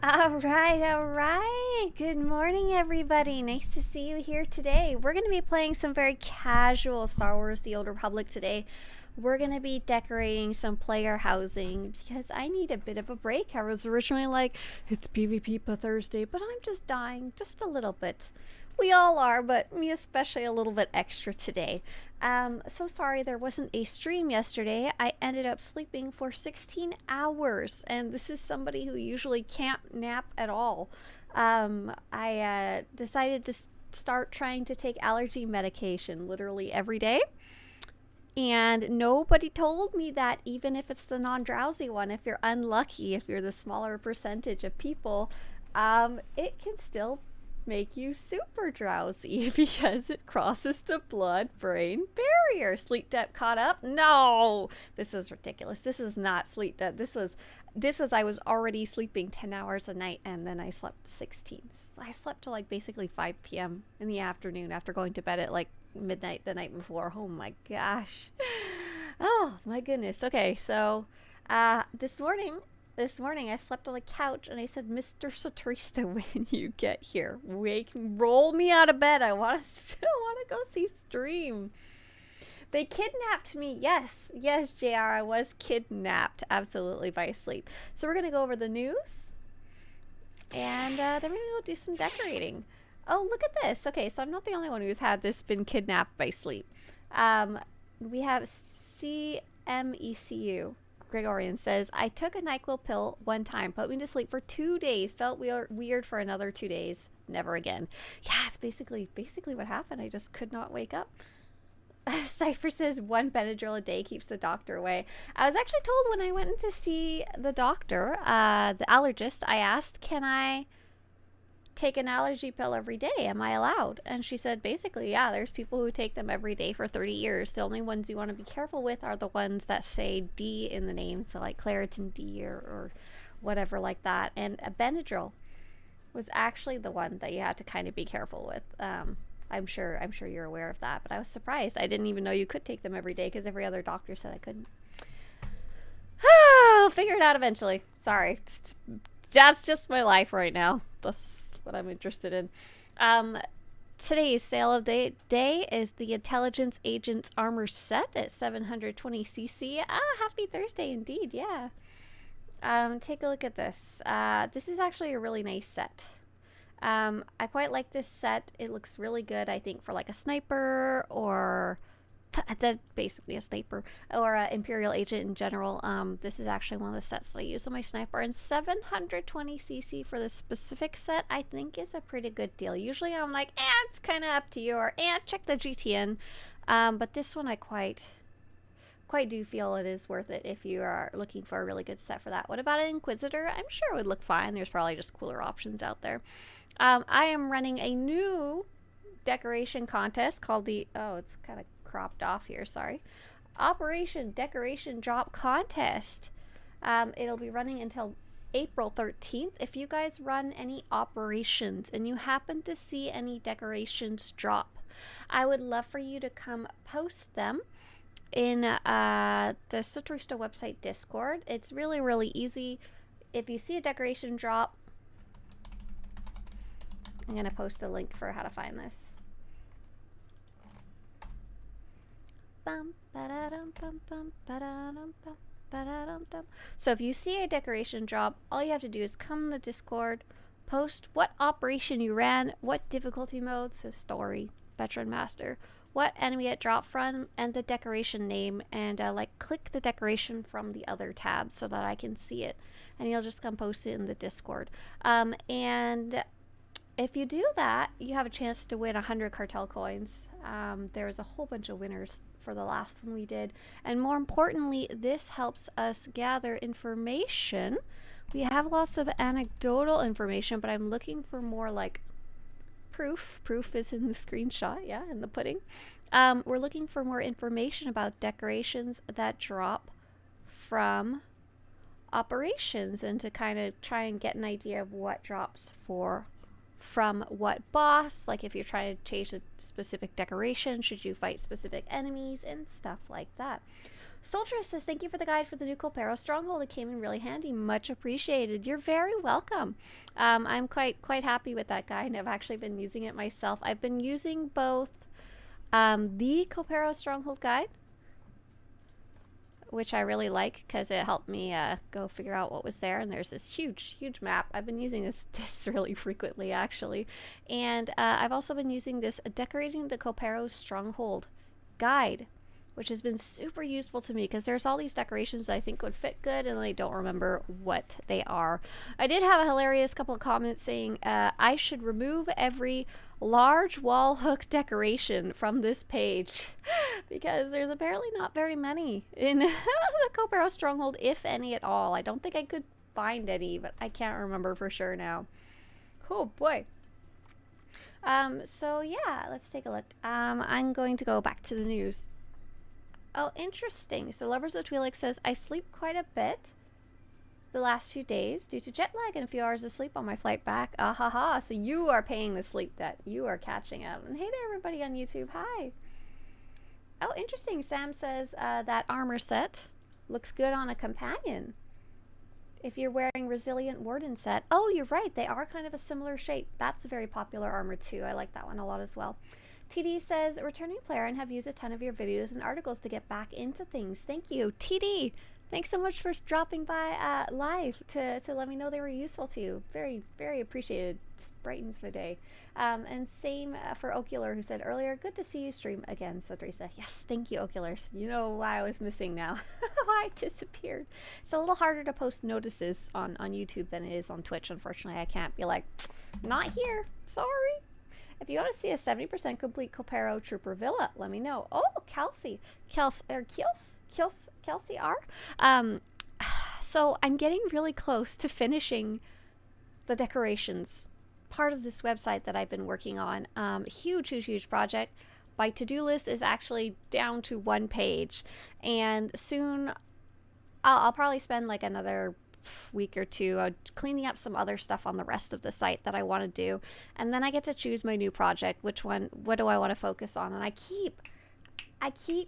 All right. Good morning, everybody. Nice to see you here today. We're going to be playing some very casual Star Wars The Old Republic today. We're going to be decorating some player housing because I need a bit of a break. I was originally like, it's PvP for Thursday, but I'm just dying just a little bit. We all are, but me especially a little bit extra today. So sorry there wasn't a stream yesterday. I ended up sleeping for 16 hours, and this is somebody who usually can't nap at all. I decided to start trying to take allergy medication literally every day. And nobody told me that even if it's the non-drowsy one, if you're unlucky, if you're the smaller percentage of people, it can still make you super drowsy because it crosses the blood-brain barrier. Sleep debt caught up? No! This is ridiculous. This is not sleep debt. This was I was already sleeping 10 hours a night and then I slept 16. I slept till like basically 5 p.m. in the afternoon after going to bed at like midnight the night before. Oh my gosh. Oh my goodness. Okay, so this morning I slept on the couch and I said, Mr. Swtorista, when you get here, roll me out of bed. I want to go see stream. They kidnapped me. Yes, JR, I was kidnapped absolutely by sleep. So we're going to go over the news and then we're going to go do some decorating. Oh, look at this. Okay, so I'm not the only one who's had this been kidnapped by sleep. We have CMECU. Gregorian says, I took a NyQuil pill one time, put me to sleep for 2 days, felt weird for another 2 days, never again. Yeah, it's basically what happened. I just could not wake up. Cypher says 1 Benadryl a day keeps the doctor away. I was actually told when I went in to see the doctor, the allergist, I asked, can I take an allergy pill every day? Am I allowed? And she said basically, yeah, there's people who take them every day for 30 years. The only ones you want to be careful with are the ones that say D in the name, so like Claritin D or whatever like that. And a Benadryl was actually the one that you had to kind of be careful with. I'm sure you're aware of that, but I was surprised. I didn't even know you could take them every day because every other doctor said I couldn't. I'll figure it out eventually. Sorry. That's just my life right now. That's what I'm interested in. Today's sale of the day is the Intelligence Agent's Armor Set at 720cc. Happy Thursday indeed, yeah. Take a look at this. This is actually a really nice set. I quite like this set. It looks really good, I think, for like a sniper or basically a sniper or an Imperial agent in general. This is actually one of the sets that I use on my sniper, and 720cc for the specific set I think is a pretty good deal. Usually I'm like, it's kind of up to you, or check the GTN, but this one I quite do feel it is worth it if you are looking for a really good set for that. What about an Inquisitor? I'm sure it would look fine. There's probably just cooler options out there. I am running a new decoration contest called the it's kind of cropped off here, sorry. Operation Decoration Drop Contest. It'll be running until April 13th. If you guys run any operations and you happen to see any decorations drop, I would love for you to come post them in the Swtorista website Discord. It's really, really easy. If you see a decoration drop, I'm going to post a link for how to find this. So if you see a decoration drop, all you have to do is come in the Discord, post what operation you ran, what difficulty mode, so story, veteran master, what enemy it dropped from, and the decoration name, and click the decoration from the other tab so that I can see it, and you'll just come post it in the Discord. And if you do that, you have a chance to win 100 cartel coins. There's a whole bunch of winners for the last one we did, and more importantly, this helps us gather information. We have lots of anecdotal information, but I'm looking for more like proof. Proof is in the screenshot, yeah, in the pudding. We're looking for more information about decorations that drop from operations, and to kind of try and get an idea of what drops from what boss, like if you're trying to change a specific decoration, should you fight specific enemies and stuff like that. Swtorista says, thank you for the guide for the new Copero Stronghold. It came in really handy. Much appreciated. You're very welcome. I'm quite happy with that guide, and I've actually been using it myself. I've been using both the Copero Stronghold guide, which I really like because it helped me go figure out what was there. And there's this huge map. I've been using this really frequently, actually. And I've also been using this Decorating the Copero Stronghold guide, which has been super useful to me because there's all these decorations I think would fit good, and I don't remember what they are. I did have a hilarious couple of comments saying I should remove every large wall hook decoration from this page because there's apparently not very many in the Copero Stronghold, if any at all. I don't think I could find any, but I can't remember for sure now. Oh boy. So yeah, let's take a look. I'm going to go back to the news. Oh, interesting. So Lovers of Twi'lek says, I sleep quite a bit the last few days due to jet lag and a few hours of sleep on my flight back. Ah ha ha. So you are paying the sleep debt. You are catching up. And hey there, everybody on YouTube. Hi. Oh, interesting. Sam says that armor set looks good on a companion if you're wearing Resilient Warden set. Oh, you're right. They are kind of a similar shape. That's a very popular armor too. I like that one a lot as well. TD says, returning player and have used a ton of your videos and articles to get back into things. Thank you. TD, thanks so much for dropping by live to let me know they were useful to you. Very appreciated. Brightens my day. And same for Ocular, who said earlier, good to see you stream again, Swtorista. Yes, thank you, Oculars. You know why I was missing now. Why I disappeared. It's a little harder to post notices on YouTube than it is on Twitch. Unfortunately, I can't be like, not here. Sorry. If you want to see a 70% complete Copero Trooper Villa, let me know. Oh, Kelsey R. So I'm getting really close to finishing the decorations part of this website that I've been working on. Huge project. My to-do list is actually down to 1 page, and soon I'll probably spend like another week or two cleaning up some other stuff on the rest of the site that I want to do, and then I get to choose my new project. What do I want to focus on? And I keep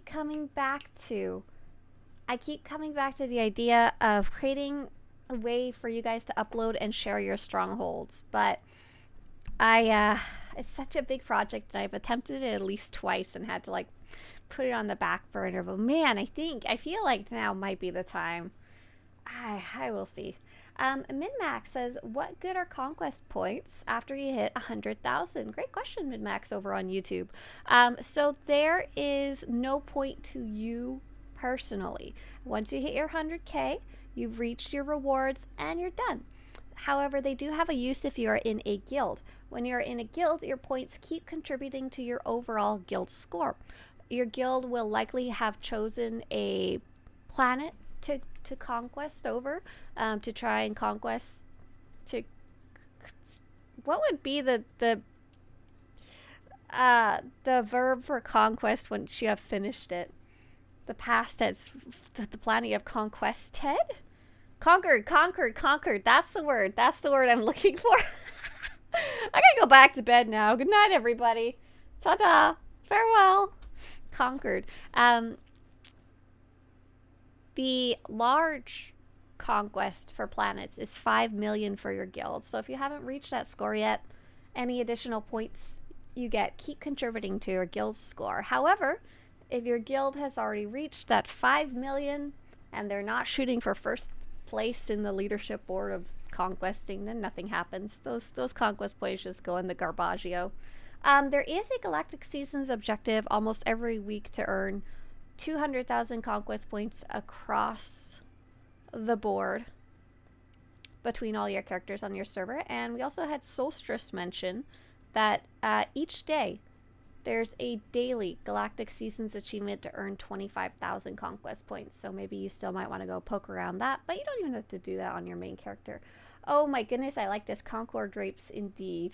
coming back to the idea of creating a way for you guys to upload and share your strongholds, but it's such a big project, and I've attempted it at least twice and had to like put it on the back burner. But man, I feel like now might be the time. I will see. Midmax says, what good are conquest points after you hit 100,000? Great question, Midmax, over on YouTube. So there is no point to you personally. Once you hit your 100K, you've reached your rewards and you're done. However, they do have a use if you are in a guild. When you're in a guild, your points keep contributing to your overall guild score. Your guild will likely have chosen a planet to conquest over, to try and conquest, to what would be the verb for conquest once you have finished it? The past tense, the planet of conquested? Conquered. That's the word I'm looking for. I gotta go back to bed now. Good night, everybody. Ta-ta. Farewell. Conquered. The large conquest for planets is 5 million for your guild. So if you haven't reached that score yet, any additional points you get keep contributing to your guild score. However, if your guild has already reached that 5 million and they're not shooting for first place in the leadership board of conquesting, then nothing happens. Those conquest points just go in the garbaggio. There is a Galactic Seasons objective almost every week to earn 200,000 conquest points across the board between all your characters on your server. And we also had Solstice mention that each day there's a daily Galactic Seasons achievement to earn 25,000 conquest points. So maybe you still might want to go poke around that, but you don't even have to do that on your main character. Oh my goodness, I like this. Concord drapes indeed.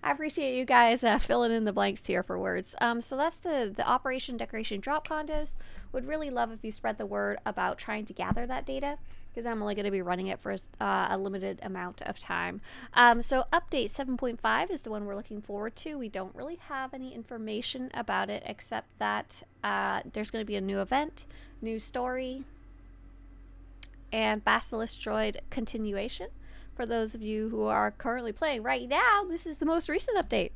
I appreciate you guys filling in the blanks here for words. So that's the Operation Decoration Drop Contest. Would really love if you spread the word about trying to gather that data. because I'm only going to be running it for a limited amount of time. So update 7.5 is the one we're looking forward to. We don't really have any information about it except that there's going to be a new event, new story, and Basilisk Droid continuation. For those of you who are currently playing right now, this is the most recent update.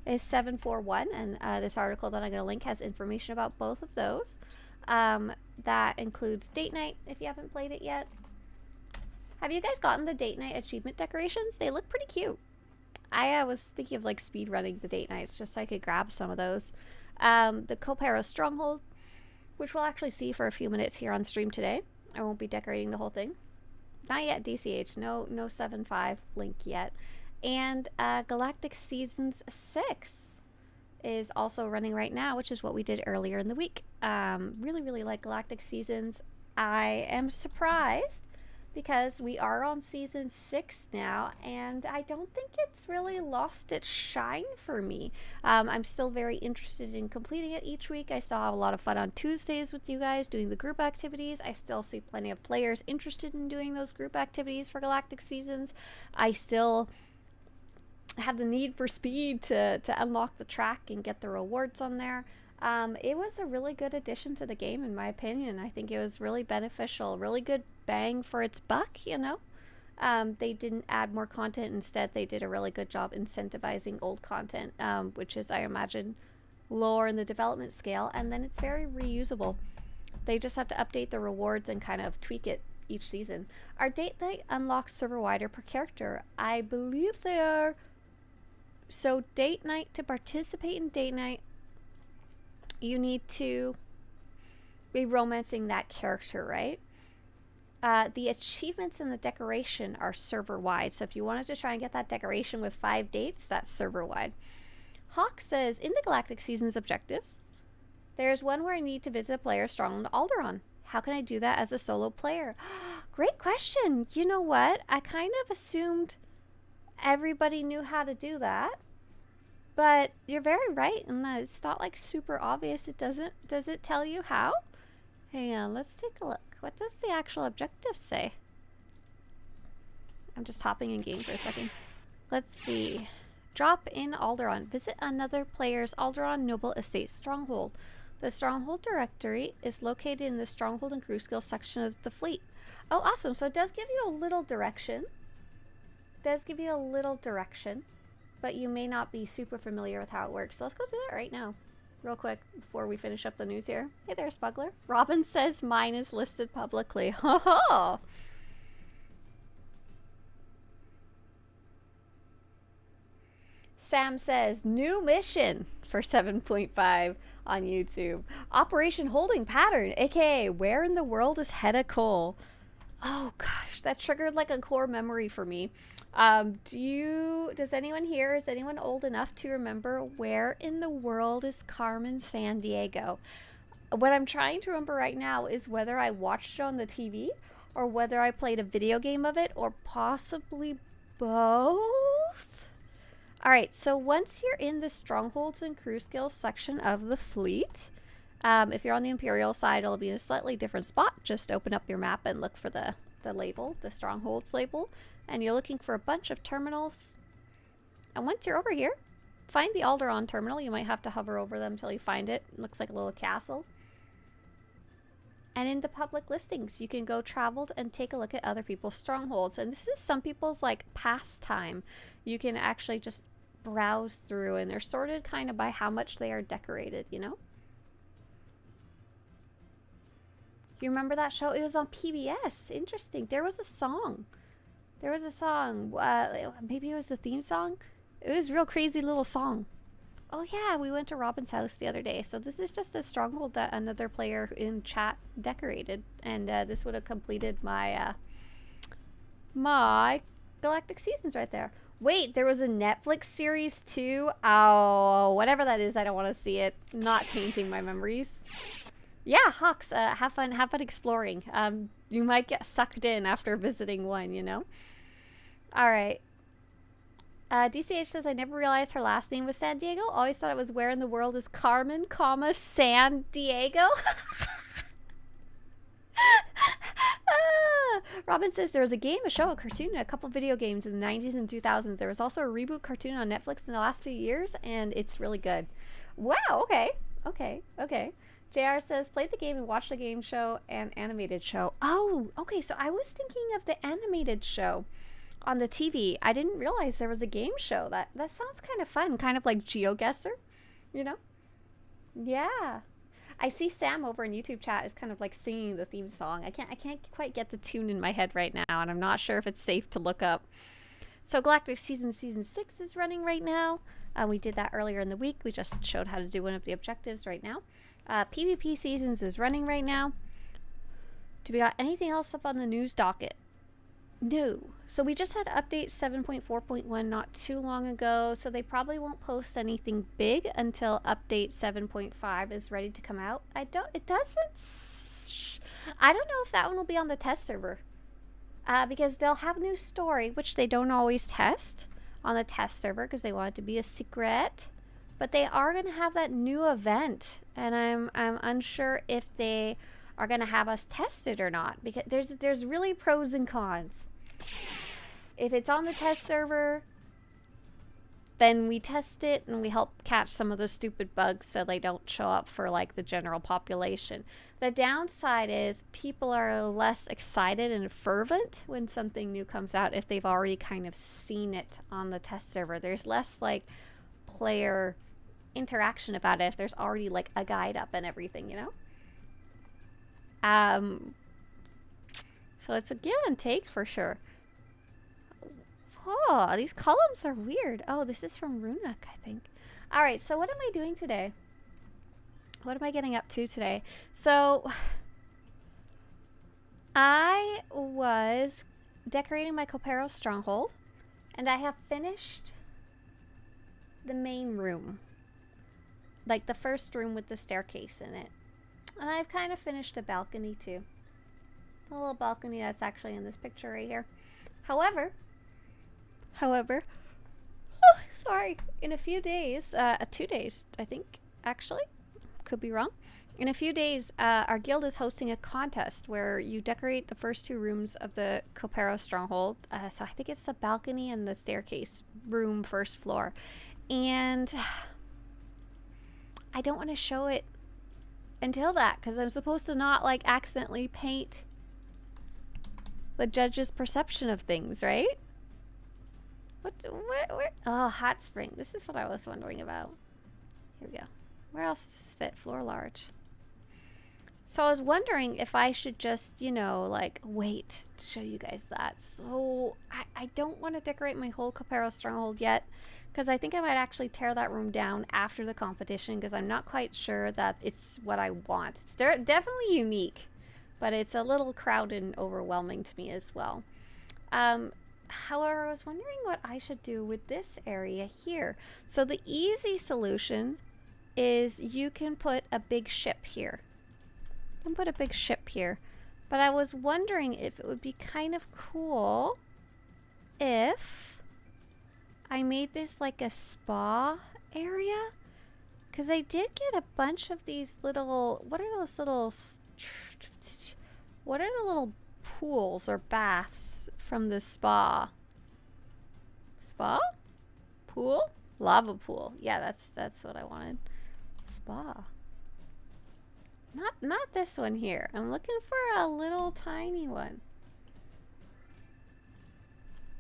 It's 7.4.1, and this article that I'm going to link has information about both of those. That includes date night, if you haven't played it yet. Have you guys gotten the date night achievement decorations? They look pretty cute. I was thinking of like speed running the date nights just so I could grab some of those. The Copero Stronghold, which we'll actually see for a few minutes here on stream today. I won't be decorating the whole thing. Not yet, DCH. No 7.5 link yet. And Galactic Seasons 6 is also running right now, which is what we did earlier in the week. Really like Galactic Seasons. I am surprised because we are on season 6 now, and I don't think it's really lost its shine for me. I'm still very interested in completing it each week. I still have a lot of fun on Tuesdays with you guys doing the group activities. I still see plenty of players interested in doing those group activities for Galactic Seasons. I still have the need for speed to unlock the track and get the rewards on there. It was a really good addition to the game, in my opinion. I think it was really beneficial, really good bang for its buck, you know. They didn't add more content. Instead, they did a really good job incentivizing old content, which is, I imagine, lower in the development scale, and then it's very reusable. They just have to update the rewards and kind of tweak it each season. Our date night unlocks server wider per character. I believe they are. So date night, to participate in date night, you need to be romancing that character, right? The achievements and the decoration are server-wide. So if you wanted to try and get that decoration with 5 dates, that's server-wide. Hawk says, in the Galactic Seasons objectives, there's one where I need to visit a player Stronghold Alderaan. How can I do that as a solo player? Great question. You know what? I kind of assumed everybody knew how to do that. But you're very right in that it's not like super obvious. Does it tell you how? Hang on, let's take a look. What does the actual objective say? I'm just hopping in game for a second. Let's see. Drop in Alderaan. Visit another player's Alderaan Noble Estate Stronghold. The Stronghold directory is located in the Stronghold and Crew Skills section of the fleet. Oh, awesome. So it does give you a little direction. But you may not be super familiar with how it works. So let's go do that right now, real quick, before we finish up the news here. Hey there, Smuggler. Robin says mine is listed publicly. Ho ho! Sam says, new mission for 7.5 on YouTube. Operation Holding Pattern, aka where in the world is Hedda Cole? Oh gosh, that triggered like a core memory for me. Does anyone here, is anyone old enough to remember where in the world is Carmen Sandiego? What I'm trying to remember right now is whether I watched it on the TV or whether I played a video game of it, or possibly both. All right, so once you're in the Strongholds and Crew Skills section of the fleet, if you're on the Imperial side, it'll be in a slightly different spot. Just open up your map and look for the label, the Strongholds label, and you're looking for a bunch of terminals. And once you're over here, find the Alderaan terminal. You might have to hover over them until you find it. It looks like a little castle. And in the public listings, you can go traveled and take a look at other people's strongholds. And this is some people's like pastime. You can actually just browse through, and they're sorted kind of by how much they are decorated, you know? You remember that show? It was on PBS. Interesting. There was a song. Maybe it was the theme song. It was a real crazy little song. Oh yeah, we went to Robin's house the other day. So this is just a stronghold that another player in chat decorated, and this would have completed my my Galactic Seasons right there. Wait, there was a Netflix series too? Oh, whatever that is, I don't want to see it. Not tainting my memories. Yeah, Hawks, have fun exploring. You might get sucked in after visiting one, you know? Alright. DCH says, I never realized her last name was San Diego. Always thought it was where in the world is Carmen, San Diego. Robin says there was a game, a show, a cartoon, and a couple video games in the 90s and 2000s. There was also a reboot cartoon on Netflix in the last few years, and it's really good. Wow, okay. JR says, played the game and watched the game show and animated show. Oh, okay, so I was thinking of the animated show on the TV. I didn't realize there was a game show. That sounds kind of fun, kind of like GeoGuessr, you know? Yeah. I see Sam over in YouTube chat is kind of like singing the theme song. I can't quite get the tune in my head right now, and I'm not sure if it's safe to look up. So Galactic Season 6 is running right now. We did that earlier in the week. We just showed how to do one of the objectives right now. PvP Seasons is running right now. Do we got anything else up on the news docket? No. So we just had update 7.4.1 not too long ago, so they probably won't post anything big until update 7.5 is ready to come out. I don't know if that one will be on the test server. Because they'll have a new story, which they don't always test on the test server because they want it to be a secret. But they are going to have that new event, and I'm unsure if they are going to have us test it or not, because there's really pros and cons. If it's on the test server, then we test it and we help catch some of the stupid bugs so they don't show up for like the general population. The downside is people are less excited and fervent when something new comes out if they've already kind of seen it on the test server. There's less like player interaction about it if there's already like a guide up and everything, you know? So it's a give and take for sure. Oh, these columns are weird. Oh, this is from Runuk, I think. All right, so what am I doing today? What am I getting up to today? So I was decorating my Copero Stronghold, and I have finished the main room. Like the first room with the staircase in it. And I've kind of finished a balcony too. A little balcony that's actually in this picture right here. However, oh, sorry, in a few days, 2 days, I think, actually, could be wrong. In a few days, our guild is hosting a contest where you decorate the first 2 rooms of the Copero Stronghold. So I think it's the balcony and the staircase room, first floor. And I don't want to show it until that, because I'm supposed to not, like, accidentally paint the judge's perception of things, right? Where? Oh, hot spring. This is what I was wondering about. Here we go. Where else does this fit? Floor large. So I was wondering if I should just, you know, like, wait to show you guys that. So I don't want to decorate my whole Copero Stronghold yet, because I think I might actually tear that room down after the competition, because I'm not quite sure that it's what I want. It's definitely unique, but it's a little crowded and overwhelming to me as well. However, I was wondering what I should do with this area here. So the easy solution is you can put a big ship here. You can put a big ship here. But I was wondering if it would be kind of cool if I made this like a spa area. Because I did get a bunch of these little, what are those little, what are the little pools or baths from the spa? Spa? Pool? Lava pool. Yeah, that's what I wanted. Spa. Not this one here. I'm looking for a little tiny one.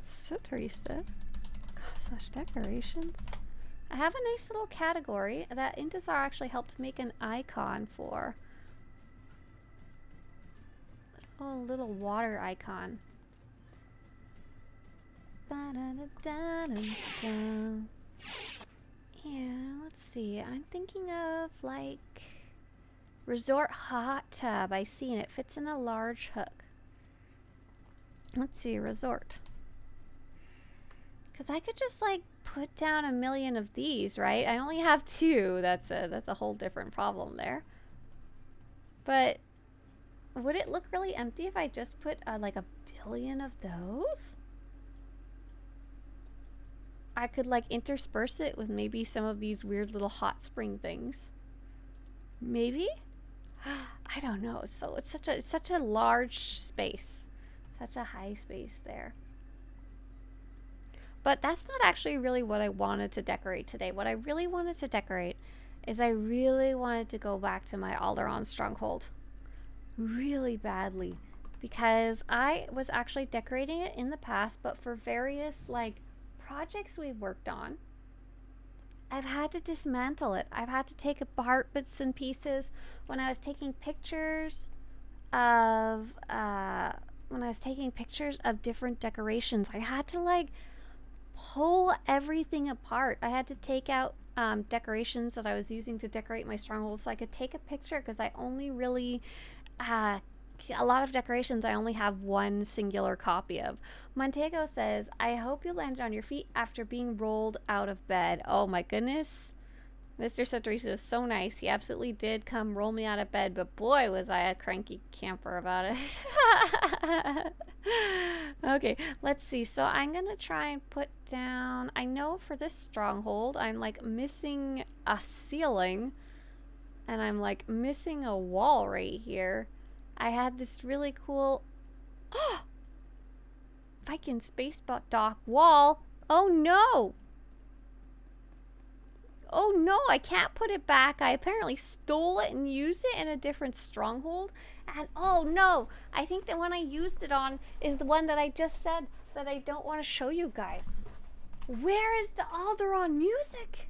Swtorista. Gosh, decorations. I have a nice little category that Intezar actually helped make an icon for. Oh, little water icon. Yeah, let's see. I'm thinking of like resort hot tub. I see, and it fits in a large hook. Let's see, resort. Because I could just like put down 1 million of these, right? I only have 2. That's a whole different problem there. But would it look really empty if I just put like 1 billion of those? I could like intersperse it with maybe some of these weird little hot spring things. Maybe? I don't know. So it's such a large space. Such a high space there. But that's not actually really what I wanted to decorate today. What I really wanted to decorate is I really wanted to go back to my Alderaan Stronghold. Really badly. Because I was actually decorating it in the past, but for various like projects we've worked on, I've had to dismantle it. I've had to take apart bits and pieces. When I was taking pictures of different decorations, I had to like pull everything apart. I had to take out decorations that I was using to decorate my stronghold so I could take a picture, because I only really a lot of decorations I only have one singular copy of. Montego says, I hope you landed on your feet after being rolled out of bed. Oh my goodness. Mr. Swtorista is so nice. He absolutely did come roll me out of bed, but boy was I a cranky camper about it. Okay, let's see. So I'm gonna try and put down, I know for this stronghold I'm like missing a ceiling and I'm like missing a wall right here. I had this really cool Viking space dock wall. Oh no! Oh no, I can't put it back. I apparently stole it and used it in a different stronghold. And oh no, I think the one I used it on is the one that I just said that I don't want to show you guys. Where is the Alderaan music?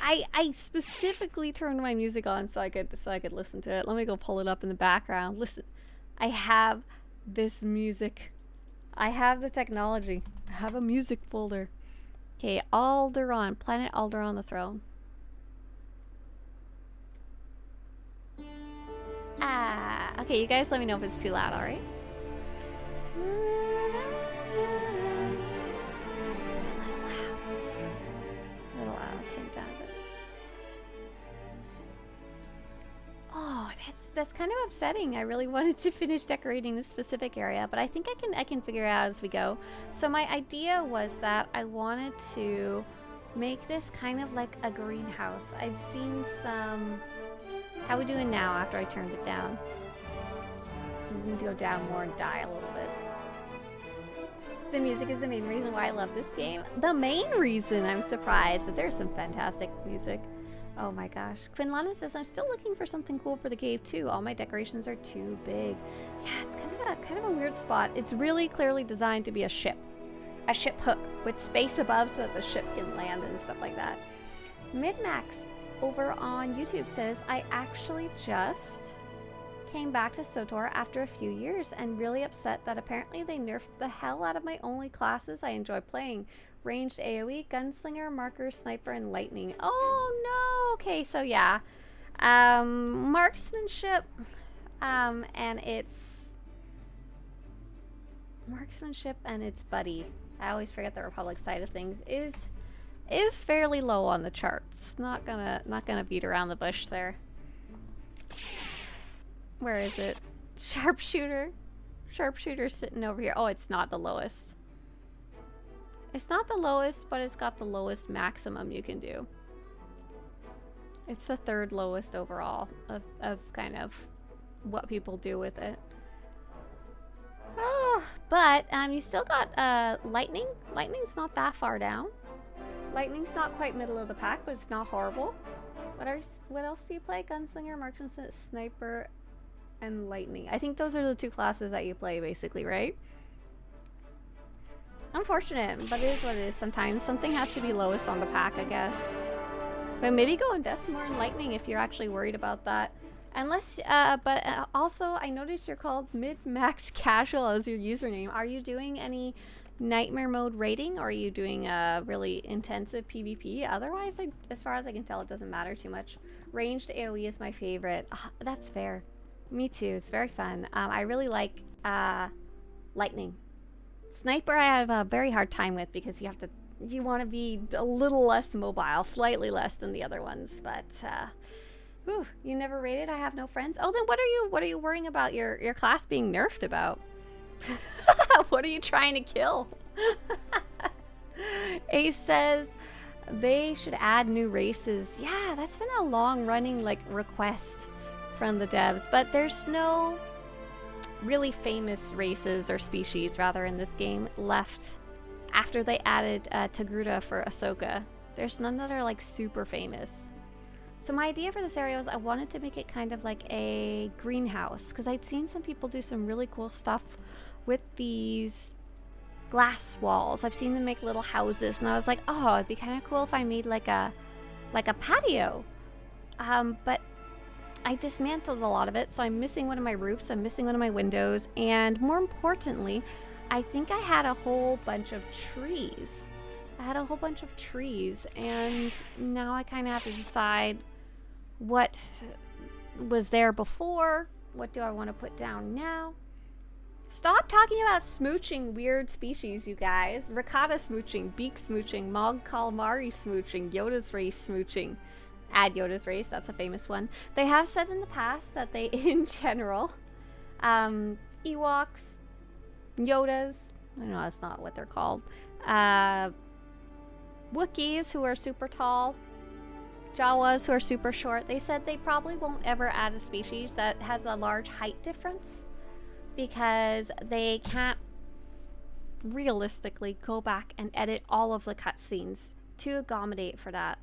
I specifically turned my music on so I could listen to it. Let me go pull it up in the background. Listen, I have this music. I have the technology. I have a music folder. Okay, Alderaan, Planet Alderaan, the throne. Okay, you guys let me know if it's too loud, alright? It's a little loud. A little loud, I'll turn it down a bit. Oh, that's kind of upsetting. I really wanted to finish decorating this specific area, but I think I can figure it out as we go. So my idea was that I wanted to make this kind of like a greenhouse. I'd seen some... How are we doing now after I turned it down? Does it need to go down more and die a little bit? The music is the main reason why I love this game. The main reason, I'm surprised, but there's some fantastic music. Oh my gosh. Quinlana says, I'm still looking for something cool for the cave too. All my decorations are too big. Yeah, it's kind of a weird spot. It's really clearly designed to be a ship. A ship hook with space above so that the ship can land and stuff like that. Midmax over on YouTube says, I actually just came back to SWTOR after a few years and really upset that apparently they nerfed the hell out of my only classes I enjoy playing. Ranged AoE, Gunslinger, Marker, Sniper, and Lightning. Oh no! Okay, so yeah. Marksmanship, and it's... Marksmanship and its buddy, I always forget the Republic side of things, is fairly low on the charts. Not gonna beat around the bush there. Where is it? Sharpshooter. Sharpshooter's sitting over here. Oh, it's not the lowest. It's not the lowest, but it's got the lowest maximum you can do. It's the third lowest overall of kind of what people do with it. Oh, but you still got lightning. Lightning's not that far down. Lightning's not quite middle of the pack, but it's not horrible. What else do you play? Gunslinger, Marksman, Sniper, and Lightning. I think those are the two classes that you play, basically, right? Unfortunate, but it is what it is sometimes. Something has to be lowest on the pack, I guess. But maybe go invest more in Lightning if you're actually worried about that. Unless, also, I noticed you're called Mid-Max Casual as your username. Are you doing any Nightmare Mode raiding, or are you doing a really intensive PvP? Otherwise, as far as I can tell, it doesn't matter too much. Ranged AoE is my favorite. That's fair. Me too. It's very fun. I really like Lightning. Sniper I have a very hard time with because you want to be a little less mobile, slightly less than the other ones, but whew, you never raided? I have no friends. Oh, then what are you worrying about your class being nerfed about? What are you trying to kill? Ace says they should add new races. Yeah, that's been a long running like request from the devs, but there's no really famous races or species rather in this game left after they added Togruta for Ahsoka. There's none that are like super famous. So my idea for this area was I wanted to make it kind of like a greenhouse, because I'd seen some people do some really cool stuff with these glass walls. I've seen them make little houses, and I was like, oh, it'd be kind of cool if I made like a patio. But I dismantled a lot of it, so I'm missing one of my roofs, I'm missing one of my windows, and more importantly, I think I had a whole bunch of trees. And now I kind of have to decide what was there before, what do I want to put down now. Stop talking about smooching weird species, you guys. Ricotta smooching, beak smooching, Mog calamari smooching, Yoda's race smooching. Add Yoda's race, that's a famous one. They have said in the past that they, in general, Ewoks, Yodas, I know that's not what they're called, Wookiees, who are super tall, Jawas, who are super short, they said they probably won't ever add a species that has a large height difference, because they can't realistically go back and edit all of the cutscenes to accommodate for that.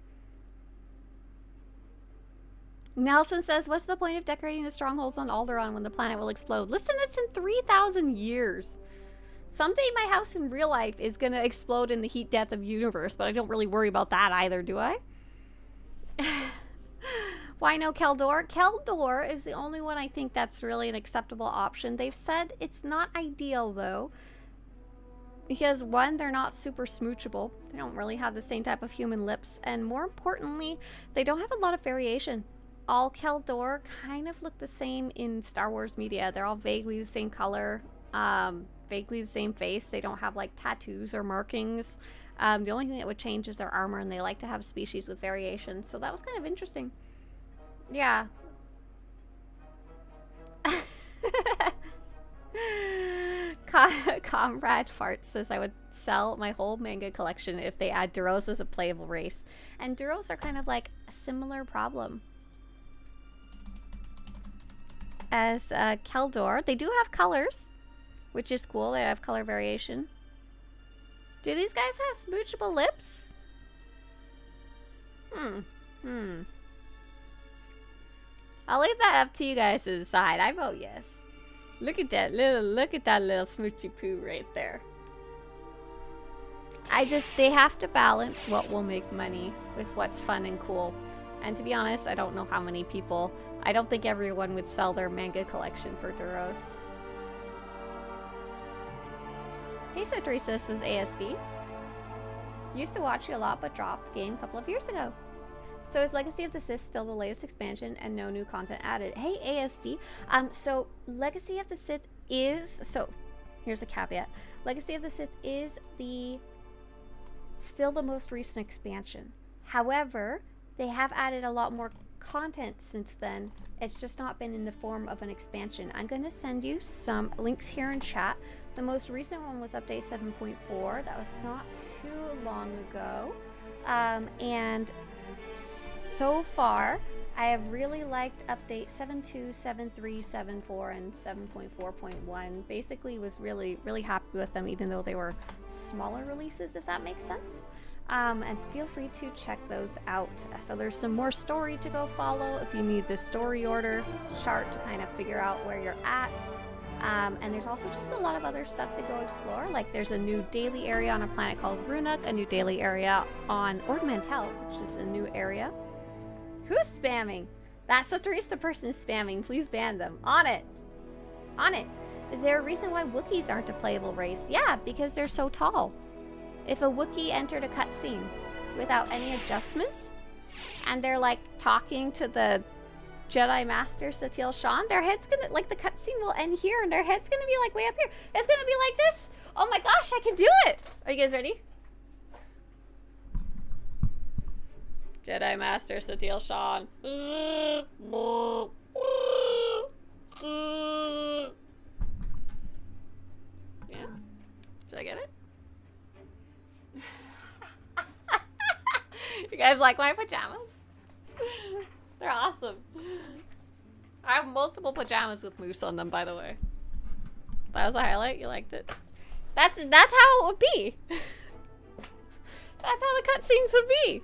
Nelson says, what's the point of decorating the strongholds on Alderaan when the planet will explode? Listen, it's in 3,000 years. Someday my house in real life is going to explode in the heat death of the universe, but I don't really worry about that either, do I? Why no Keldor? Keldor is the only one I think that's really an acceptable option. They've said it's not ideal, though, because one, they're not super smoochable. They don't really have the same type of human lips, and more importantly, they don't have a lot of variation. All Keldor kind of look the same in Star Wars media. They're all vaguely the same color, vaguely the same face. They don't have like tattoos or markings. The only thing that would change is their armor, and they like to have species with variation. So that was kind of interesting. Yeah. Comrade Fart says I would sell my whole manga collection if they add Duros as a playable race. And Duros are kind of like a similar problem as Keldor. They do have colors, which is cool. They have color variation. Do these guys have smoochable lips? I'll leave that up to you guys to decide. I vote yes. Look at that little smoochy poo right there. They have to balance what will make money with what's fun and cool. And to be honest, I don't know how many people, I don't think everyone would sell their manga collection for Duros. Hey, Swtorista says ASD. Used to watch you a lot, but dropped game a couple of years ago. So is Legacy of the Sith still the latest expansion and no new content added? Hey, ASD. So Legacy of the Sith is, so here's a caveat. Legacy of the Sith is still the most recent expansion. However, they have added a lot more content since then. It's just not been in the form of an expansion. I'm going to send you some links here in chat. The most recent one was update 7.4. That was not too long ago. And so far, I have really liked update 7.2, 7.3, 7.4, and 7.4.1. Basically, was really, really happy with them, even though they were smaller releases, if that makes sense. And feel free to check those out. So there's some more story to go follow if you need the story order chart to kind of figure out where you're at. And there's also just a lot of other stuff to go explore. Like there's a new daily area on a planet called Runuk, a new daily area on Ord Mantell, which is a new area. Who's spamming? That Swtorista person is spamming. Please ban them. On it. On it. Is there a reason why Wookiees aren't a playable race? Yeah, because they're so tall. If a Wookiee entered a cutscene without any adjustments, and they're like talking to the Jedi Master Satil Shan, their head's gonna, like, the cutscene will end here, and their head's gonna be like way up here. It's gonna be like this. Oh my gosh, I can do it! Are you guys ready? Jedi Master Satil Shan. Yeah? Did I get it? You guys like my pajamas? They're awesome. I have multiple pajamas with moose on them, by the way. That was a highlight. You liked it. That's how it would be. That's how the cutscenes would be.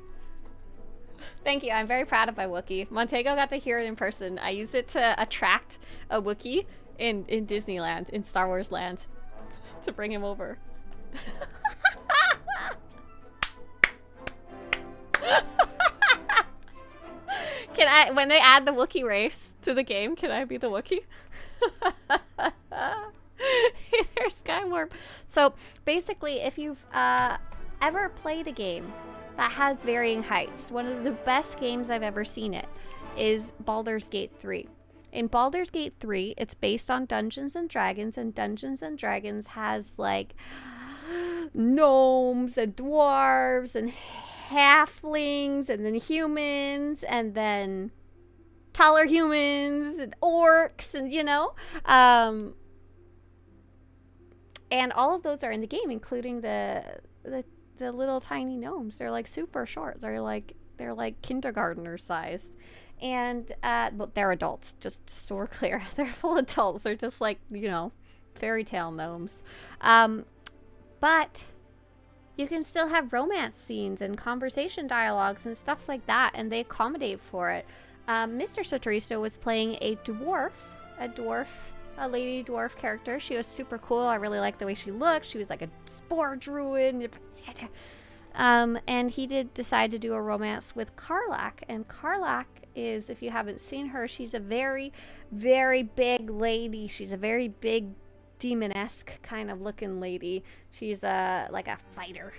Thank you. I'm very proud of my Wookiee. Montego got to hear it in person. I used it to attract a Wookiee in Disneyland, in Star Wars Land, to bring him over. Can I, when they add the Wookiee race to the game, can I be the Wookiee? Hey there, Skywarp. So basically, if you've ever played a game that has varying heights, one of the best games I've ever seen it is Baldur's Gate 3. In Baldur's Gate 3, it's based on Dungeons and Dragons has like gnomes and dwarves and halflings and then humans and then taller humans and orcs and, you know, and all of those are in the game, including the little tiny gnomes. They're like super short. They're like kindergartner size. And well, they're adults, just so we're clear. They're full adults. They're just like, you know, fairy tale gnomes. But you can still have romance scenes and conversation dialogues and stuff like that, and they accommodate for it. Mr. Swtorista was playing a lady dwarf character. She was super cool. I really liked the way she looked. She was like a spore druid. And he did decide to do a romance with Karlach. And Karlach is, if you haven't seen her, she's a very, very big lady. She's a very big demon-esque kind of looking lady. She's like a fighter.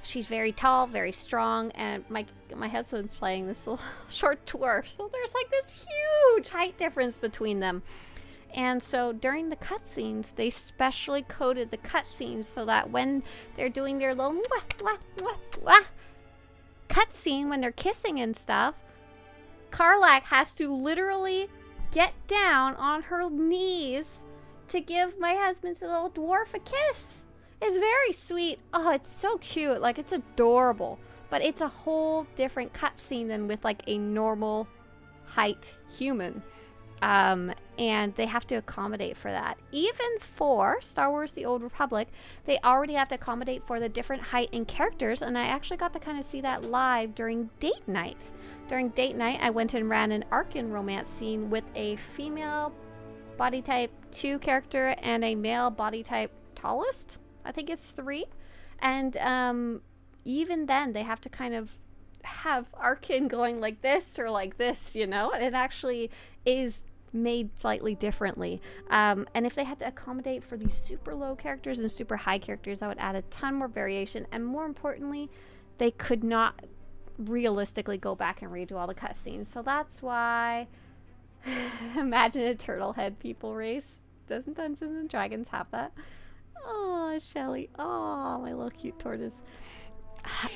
She's very tall, very strong, and my husband's playing this little short dwarf. So there's like this huge height difference between them. And so during the cutscenes, they specially coded the cutscenes so that when they're doing their little cutscene, when they're kissing and stuff, Karlach has to literally get down on her knees to give my husband's little dwarf a kiss. It's very sweet. Oh, it's so cute. Like, it's adorable. But it's a whole different cutscene than with like a normal height human. And they have to accommodate for that. Even for Star Wars The Old Republic, they already have to accommodate for the different height in characters, and I actually got to kind of see that live during date night. During date night, I went and ran an Arkan romance scene with a female body type 2 character and a male body type tallest. I think it's 3. And even then, they have to kind of have Arkan going like this or like this, you know? And it actually is made slightly differently. And if they had to accommodate for these super low characters and super high characters, that would add a ton more variation. And more importantly, they could not realistically go back and redo all the cutscenes. So that's why imagine a turtle head people race. Doesn't Dungeons and Dragons have that? Oh, Shelly. Oh, my little cute tortoise.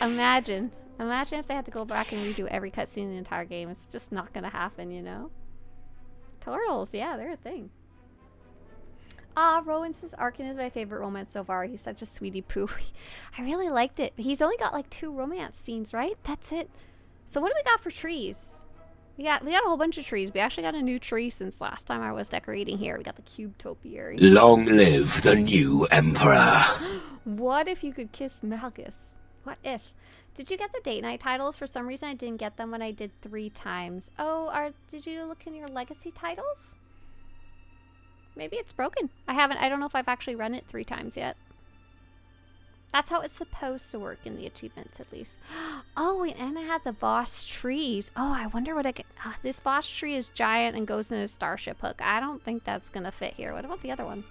Imagine if they had to go back and redo every cutscene in the entire game. It's just not gonna happen, you know? Turtles, yeah, they're a thing. Rowan says Arkan is my favorite romance so far. He's such a sweetie poo. I really liked it. He's only got like 2 romance scenes, right? That's it. So what do we got for trees? We got a whole bunch of trees. We actually got a new tree since last time I was decorating here. We got the cube topiary. Long live the new emperor. What if you could kiss Malgus? What if? Did you get the date night titles? For some reason I didn't get them when I did 3 times. Oh, did you look in your legacy titles? Maybe it's broken. I don't know if I've actually run it 3 times yet. That's how it's supposed to work in the achievements, at least. Oh, and I had the Voss trees. Oh, I wonder what I get. This Voss tree is giant and goes in a starship hook. I don't think that's gonna fit here. What about the other one?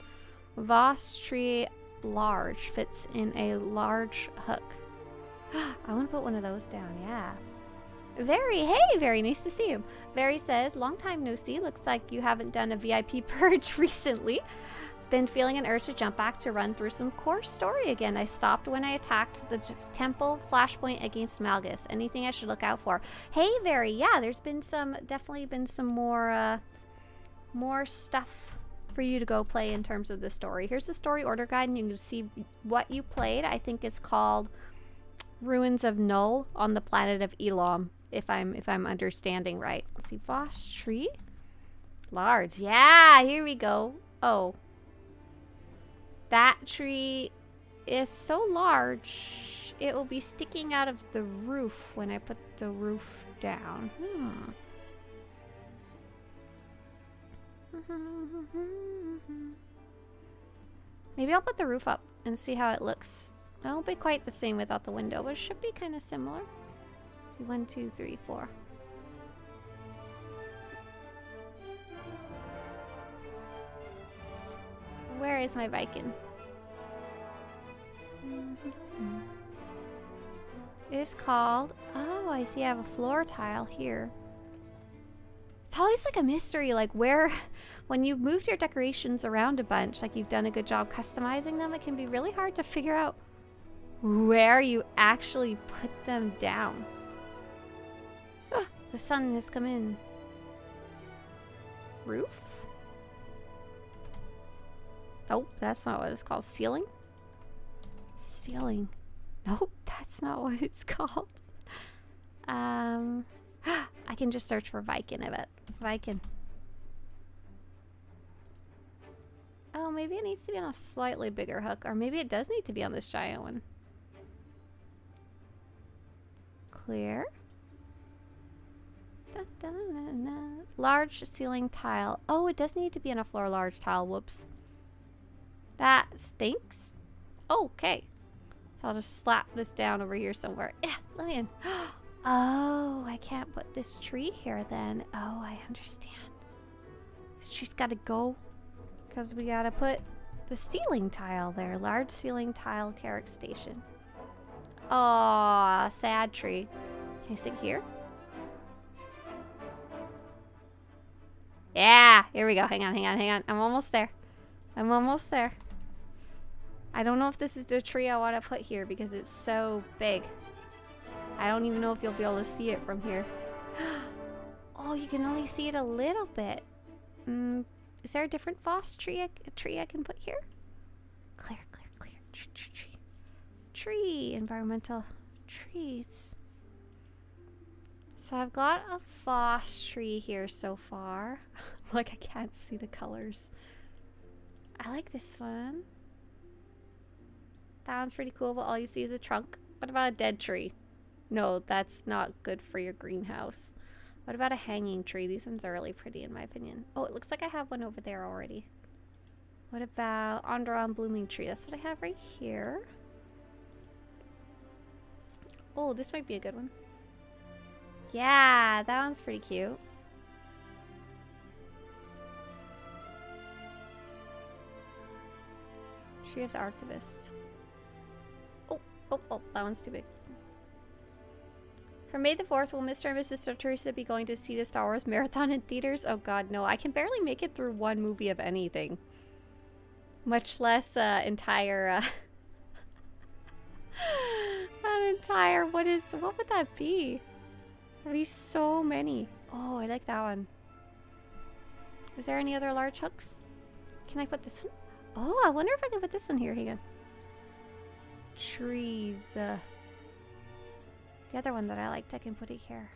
Voss tree large fits in a large hook. I want to put one of those down, yeah. Very nice to see you. Very says, long time no see. Looks like you haven't done a VIP purge recently. Been feeling an urge to jump back to run through some core story again. I stopped when I attacked the temple flashpoint against Malgus. Anything I should look out for? Hey, Very, yeah, there's been definitely been some more stuff for you to go play in terms of the story. Here's the story order guide, and you can see what you played. I think it's called Ruins of Null on the planet of Elam, if I'm understanding right. Let's see, Voss tree, large. Yeah, here we go. Oh, that tree is so large, it will be sticking out of the roof when I put the roof down. Maybe I'll put the roof up and see how it looks. It won't be quite the same without the window, but it should be kind of similar. See, 1, 2, 3, 4. Where is my Viking? It is called... Oh, I see I have a floor tile here. It's always like a mystery, like where... When you've moved your decorations around a bunch, like you've done a good job customizing them, it can be really hard to figure out where you actually put them down. Oh, the sun has come in. Roof? Nope, that's not what it's called. Ceiling? Ceiling. Nope, that's not what it's called. I can just search for Viking, I bet. Viking. Oh, maybe it needs to be on a slightly bigger hook. Or maybe it does need to be on this giant one. Clear. Da, da, da, da. Large ceiling tile. Oh, it does need to be on a floor large tile. Whoops. That stinks. Okay. So I'll just slap this down over here somewhere. Yeah, let me in. Oh, I can't put this tree here then. Oh, I understand. This tree's got to go. Because we gotta put the ceiling tile there. Large ceiling tile carrot station. Aw, sad tree. Can I sit here? Yeah, here we go. Hang on, hang on, hang on. I'm almost there. I'm almost there. I don't know if this is the tree I want to put here because it's so big. I don't even know if you'll be able to see it from here. Oh, you can only see it a little bit. Is there a different boss tree I can put here? Clear, clear, clear. Tree, tree, tree. Tree. Environmental trees. So I've got a boss tree here so far. Like I can't see the colors. I like this one. That one's pretty cool, but all you see is a trunk. What about a dead tree? No, that's not good for your greenhouse. What about a hanging tree? These ones are really pretty in my opinion. Oh, it looks like I have one over there already. What about Alderaan blooming tree? That's what I have right here. Oh, this might be a good one. Yeah, that one's pretty cute. Tree of the Archivist. Oh, that one's too big. For May the 4th, will Mr. and Mrs. Swtorista be going to see the Star Wars marathon in theaters? Oh god, no. I can barely make it through one movie of anything. Much less entire... an entire... What would that be? There'd be so many. Oh, I like that one. Is there any other large hooks? Can I put this one? Oh, I wonder if I can put this one here. Here you go. Trees. The other one that I liked, I can put it here.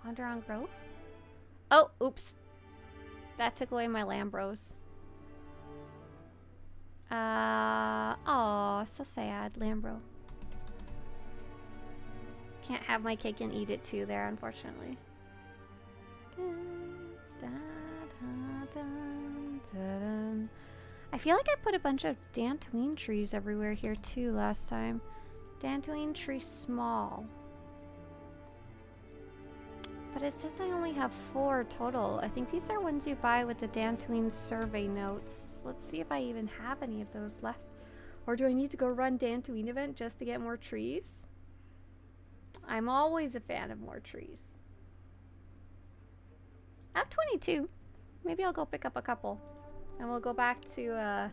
Alderaan Grove? Oh, oops. That took away my Lambros. Oh, so sad. Lambro. Can't have my cake and eat it too there, unfortunately. I feel like I put a bunch of Dantooine trees everywhere here too last time. Dantooine tree small. But it says I only have 4 total. I think these are ones you buy with the Dantooine survey notes. Let's see if I even have any of those left. Or do I need to go run Dantooine event just to get more trees? I'm always a fan of more trees. I have 22. Maybe I'll go pick up a couple. And we'll go back to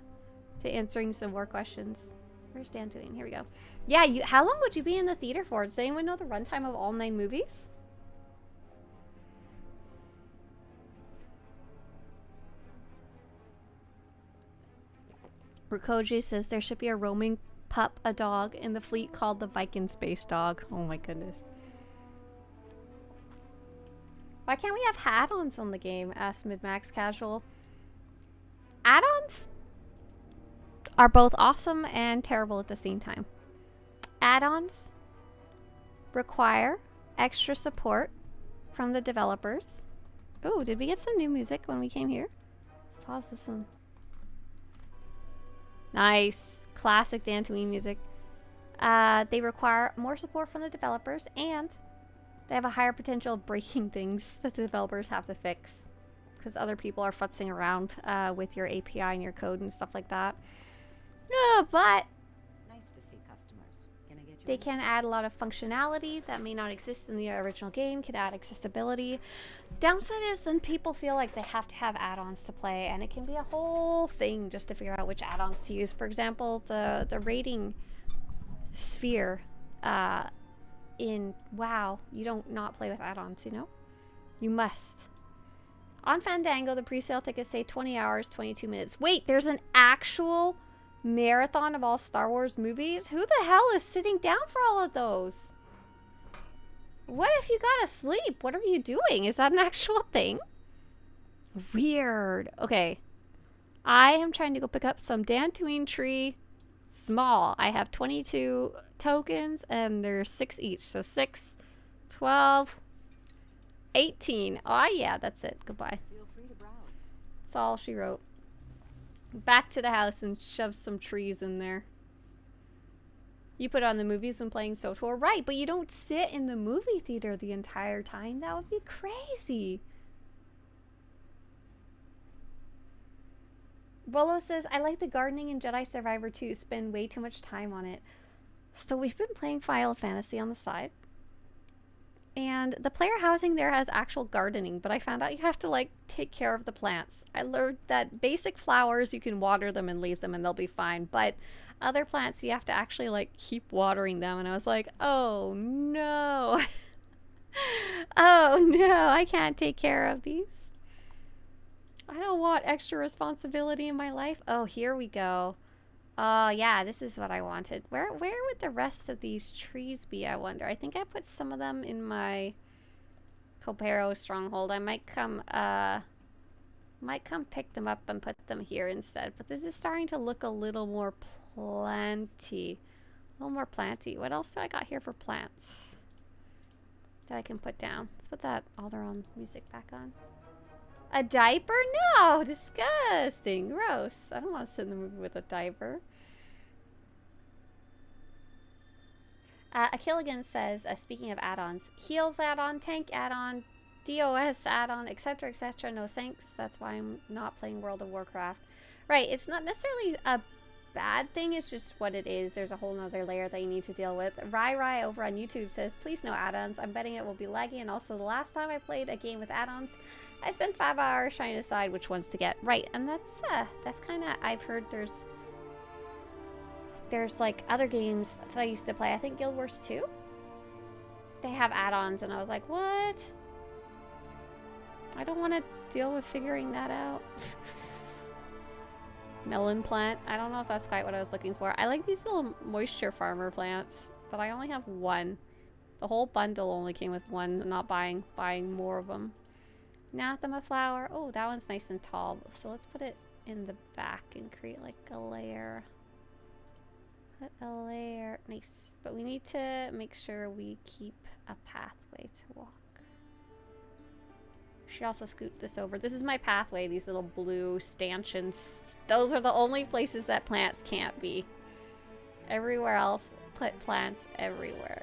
answering some more questions. Where's Dantooine? Here we go. Yeah, how long would you be in the theater for? Does anyone know the runtime of all 9 movies? Rukoji says there should be a roaming pup, a dog, in the fleet called the Viking Space Dog. Oh my goodness. Why can't we have add-ons on the game? Asked Mid-Max Casual. Add-ons are both awesome and terrible at the same time. Add-ons require extra support from the developers. Oh, did we get some new music when we came here? Let's pause this one. Nice. Classic Dantooine music. They require more support from the developers, and they have a higher potential of breaking things that the developers have to fix, because other people are futzing around with your API and your code and stuff like that. But Nice to see customers. Can I get you they can add a lot of functionality that may not exist in the original game, can add accessibility. Downside is then people feel like they have to have add-ons to play, and it can be a whole thing just to figure out which add-ons to use. For example, the rating sphere in WoW, you don't not play with add-ons, you know? You must. On Fandango, the pre-sale tickets say 20 hours, 22 minutes. Wait, there's an actual marathon of all Star Wars movies? Who the hell is sitting down for all of those? What if you gotta sleep? What are you doing? Is that an actual thing? Weird. Okay. I am trying to go pick up some Dantooine tree small. I have 22 tokens and there's 6 each. So 6, 12, 18. Oh yeah, that's it. Goodbye. Feel free to browse. That's all she wrote. Back to the house and shove some trees in there. You put on the movies and playing SWTOR. Right, but you don't sit in the movie theater the entire time. That would be crazy. Rolo says, I like the gardening in Jedi Survivor 2. Spend way too much time on it. So we've been playing Final Fantasy on the side. And the player housing there has actual gardening, but I found out you have to, like, take care of the plants. I learned that basic flowers, you can water them and leave them and they'll be fine. But other plants, you have to actually, like, keep watering them. And I was like, oh, no. Oh, no, I can't take care of these. I don't want extra responsibility in my life. Oh, here we go. Oh, yeah, this is what I wanted. Where would the rest of these trees be, I wonder? I think I put some of them in my Copero Stronghold. I might come pick them up and put them here instead. But this is starting to look a little more planty. A little more planty. What else do I got here for plants that I can put down? Let's put that Alderaan music back on. A diaper? No! Disgusting. Gross. I don't want to sit in the movie with a diaper. Akilligan says, speaking of add-ons, heals add-on, tank add-on, DOS add-on, etc., etc. No thanks. That's why I'm not playing World of Warcraft. Right, it's not necessarily a bad thing. It's just what it is. There's a whole nother layer that you need to deal with. Rai over on YouTube says, please no add-ons. I'm betting it will be laggy. And also the last time I played a game with add-ons, I spent 5 hours trying to decide which ones to get. Right, and that's kind of, I've heard there's like other games that I used to play. I think Guild Wars 2, they have add-ons, and I was like, what? I don't want to deal with figuring that out. Melon plant. I don't know if that's quite what I was looking for. I like these little moisture farmer plants, but I only have one. The whole bundle only came with one. I'm not buying more of them. Anathema flower. Oh, that one's nice and tall. So let's put it in the back and create like a layer. Put a layer. Nice. But we need to make sure we keep a pathway to walk. Should also scoot this over. This is my pathway. These little blue stanchions. Those are the only places that plants can't be. Everywhere else, put plants everywhere.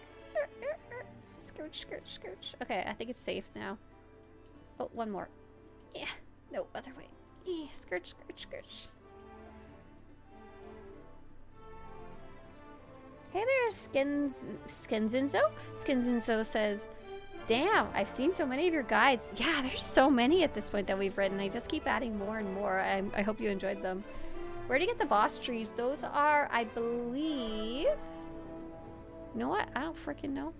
Scooch, scooch, scooch. Okay, I think it's safe now. Oh, one more. Yeah. No, other way. Yeah, scooch, scooch, scooch. Hey there, Skinzinzo. Skinzinzo says, damn, I've seen so many of your guides. Yeah, there's so many at this point that we've written. They just keep adding more and more. I hope you enjoyed them. Where do you get the boss trees? Those are, I believe... You know what? I don't freaking know.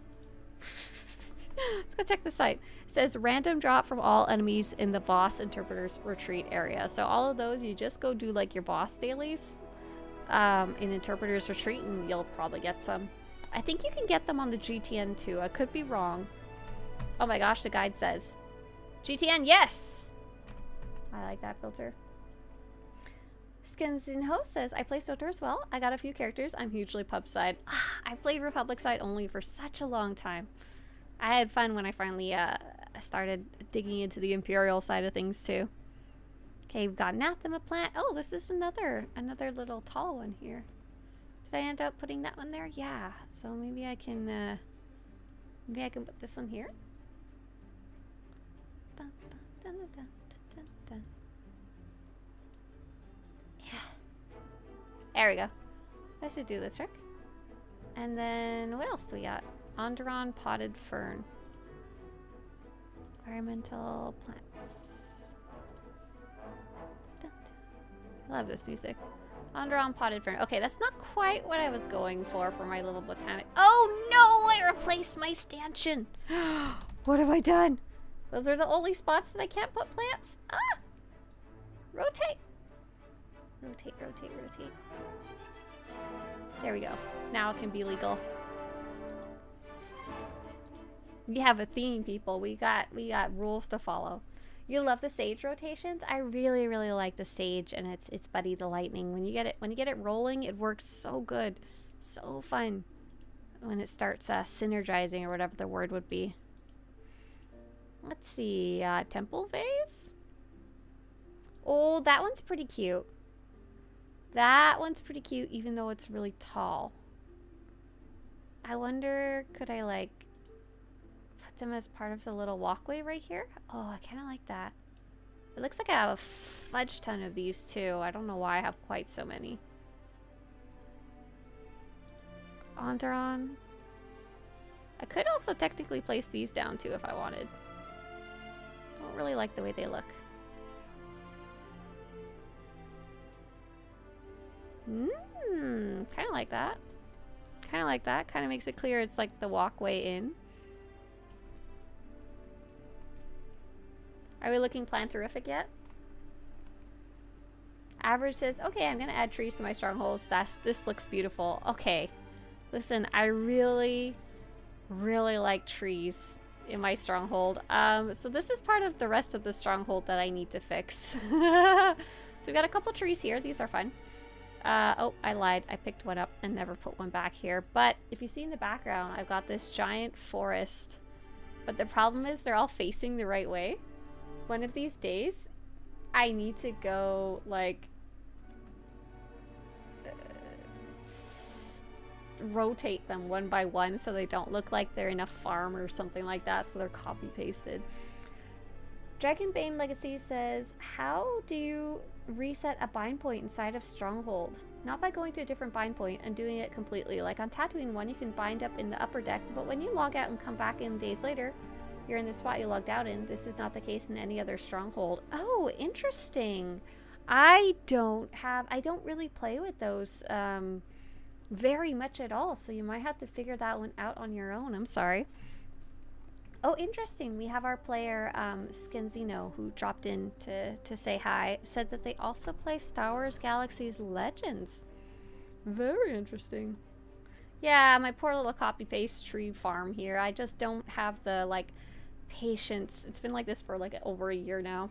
Let's go check the site. It says random drop from all enemies in the boss interpreter's retreat area. So all of those, you just go do like your boss dailies in interpreter's retreat, and you'll probably get some. I think you can get them on the GTN too. I could be wrong. Oh my gosh, the guide says GTN, yes! I like that filter. Skinsinho says, I play SWTOR as well. I got a few characters. I'm hugely pub side. I played Republic side only for such a long time. I had fun when I finally started digging into the Imperial side of things too. Okay, we've got Anathema plant. Oh, this is another little tall one here. Did I end up putting that one there? Yeah. So maybe I can put this one here. Yeah. There we go. That should do the trick. And then what else do we got? Alderaan potted fern. Environmental plants. I love this music. Alderaan potted fern. Okay, that's not quite what I was going for my little botanic. Oh no! I replaced my stanchion. What have I done? Those are the only spots that I can't put plants. Ah! Rotate. Rotate, rotate, rotate. There we go. Now it can be legal. We have a theme, people. We got rules to follow. You love the sage rotations? I really, really like the sage and its buddy the lightning. When you get it rolling, it works so good. So fun. When it starts synergizing or whatever the word would be. Let's see, temple vase? Oh, that one's pretty cute. That one's pretty cute, even though it's really tall. I wonder, could I, like, put them as part of the little walkway right here? Oh, I kind of like that. It looks like I have a fudge ton of these, too. I don't know why I have quite so many. Alderaan. I could also technically place these down, too, if I wanted. I don't really like the way they look. Kind of like that. Kind of like that. Kind of makes it clear it's like the walkway in. Are we looking planterific yet? Average says, okay, I'm gonna add trees to my strongholds. This looks beautiful. Okay. Listen, I really, really like trees in my stronghold. So this is part of the rest of the stronghold that I need to fix. So we've got a couple trees here. These are fun. Oh, I lied. I picked one up and never put one back here. But if you see in the background, I've got this giant forest. But the problem is they're all facing the right way. One of these days, I need to go, like, rotate them one by one so they don't look like they're in a farm or something like that, so they're copy-pasted. Dragonbane Legacy says, how do you reset a bind point inside of Stronghold? Not by going to a different bind point and doing it completely. Like on Tatooine 1, you can bind up in the upper deck, but when you log out and come back in days later, you're in the spot you logged out in. This is not the case in any other Stronghold. Oh, interesting. I don't really play with those very much at all, so you might have to figure that one out on your own. I'm sorry. Oh, interesting. We have our player, Skinsinho, who dropped in to say hi. Said that they also play Star Wars Galaxy's Legends. Very interesting. Yeah, my poor little copy-paste tree farm here. I just don't have the, like, patience. It's been like this for, like, over a year now.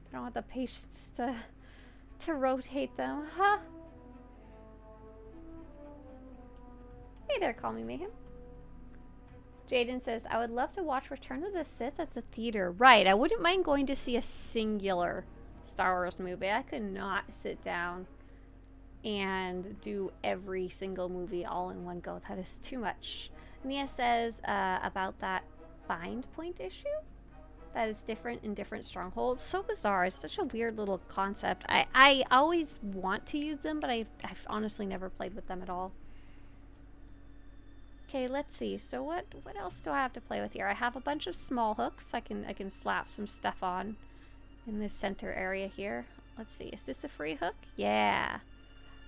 I don't have the patience to rotate them. Huh? Hey there, Call Me Mayhem. Jaden says, I would love to watch Return of the Sith at the theater. Right, I wouldn't mind going to see a singular Star Wars movie. I could not sit down and do every single movie all in one go. That is too much. Nia says about that bind point issue. That is different in different strongholds. So bizarre. It's such a weird little concept. I always want to use them, but I've honestly never played with them at all. Okay, let's see. So what else do I have to play with here? I have a bunch of small hooks. I can slap some stuff on in this center area here. Let's see. Is this a free hook? Yeah.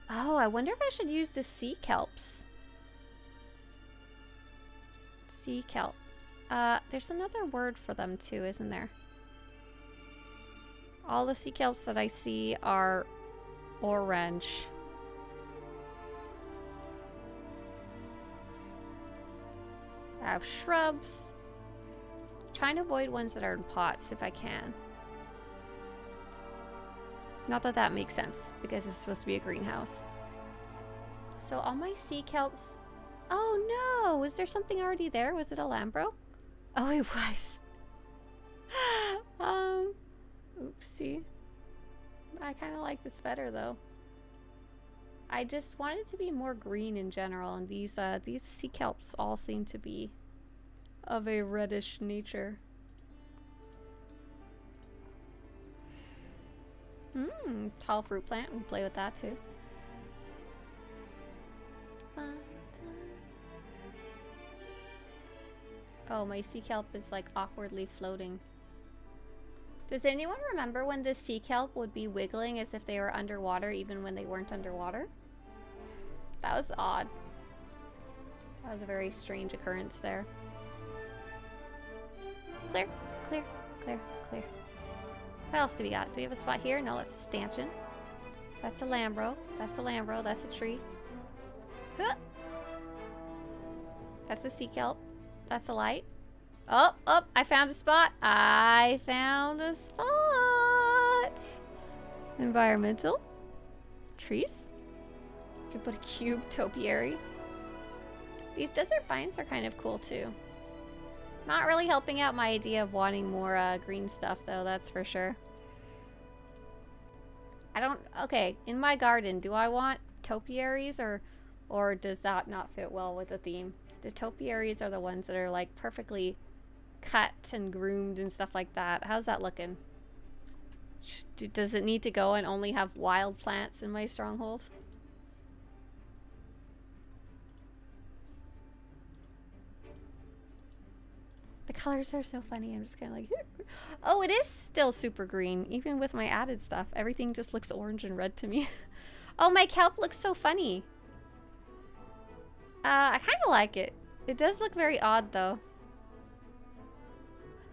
Oh, I wonder if I should use the sea kelps. Sea kelp. There's another word for them too, isn't there? All the sea kelps that I see are orange. I have shrubs. I'm trying to avoid ones that are in pots if I can. Not that that makes sense, because it's supposed to be a greenhouse. So all my sea kelps... Oh no! Was there something already there? Was it a Lambro? Oh, it was. Oopsie. I kind of like this better though. I just want it to be more green in general, and these sea kelps all seem to be of a reddish nature. Tall fruit plant. We play with that too. Oh, my sea kelp is like awkwardly floating. Does anyone remember when this sea kelp would be wiggling as if they were underwater even when they weren't underwater? That was odd. That was a very strange occurrence there. Clear, clear, clear, clear. What else do we got? Do we have a spot here? No, that's a stanchion. That's a Lambro. That's a Lambro. That's a tree. Huh. That's a sea kelp. That's a light. Oh, oh, I found a spot. I found a spot. Environmental. Trees. You can put a cube topiary. These desert vines are kind of cool too. Not really helping out my idea of wanting more green stuff though, that's for sure. I don't, okay, in my garden, do I want topiaries or does that not fit well with the theme? The topiaries are the ones that are like perfectly cut and groomed and stuff like that. How's that looking? Does it need to go and only have wild plants in my stronghold? The colors are so funny. I'm just kind of like, oh, it is still super green, even with my added stuff. Everything just looks orange and red to me. Oh, my kelp looks so funny. I kind of like it. It does look very odd, though.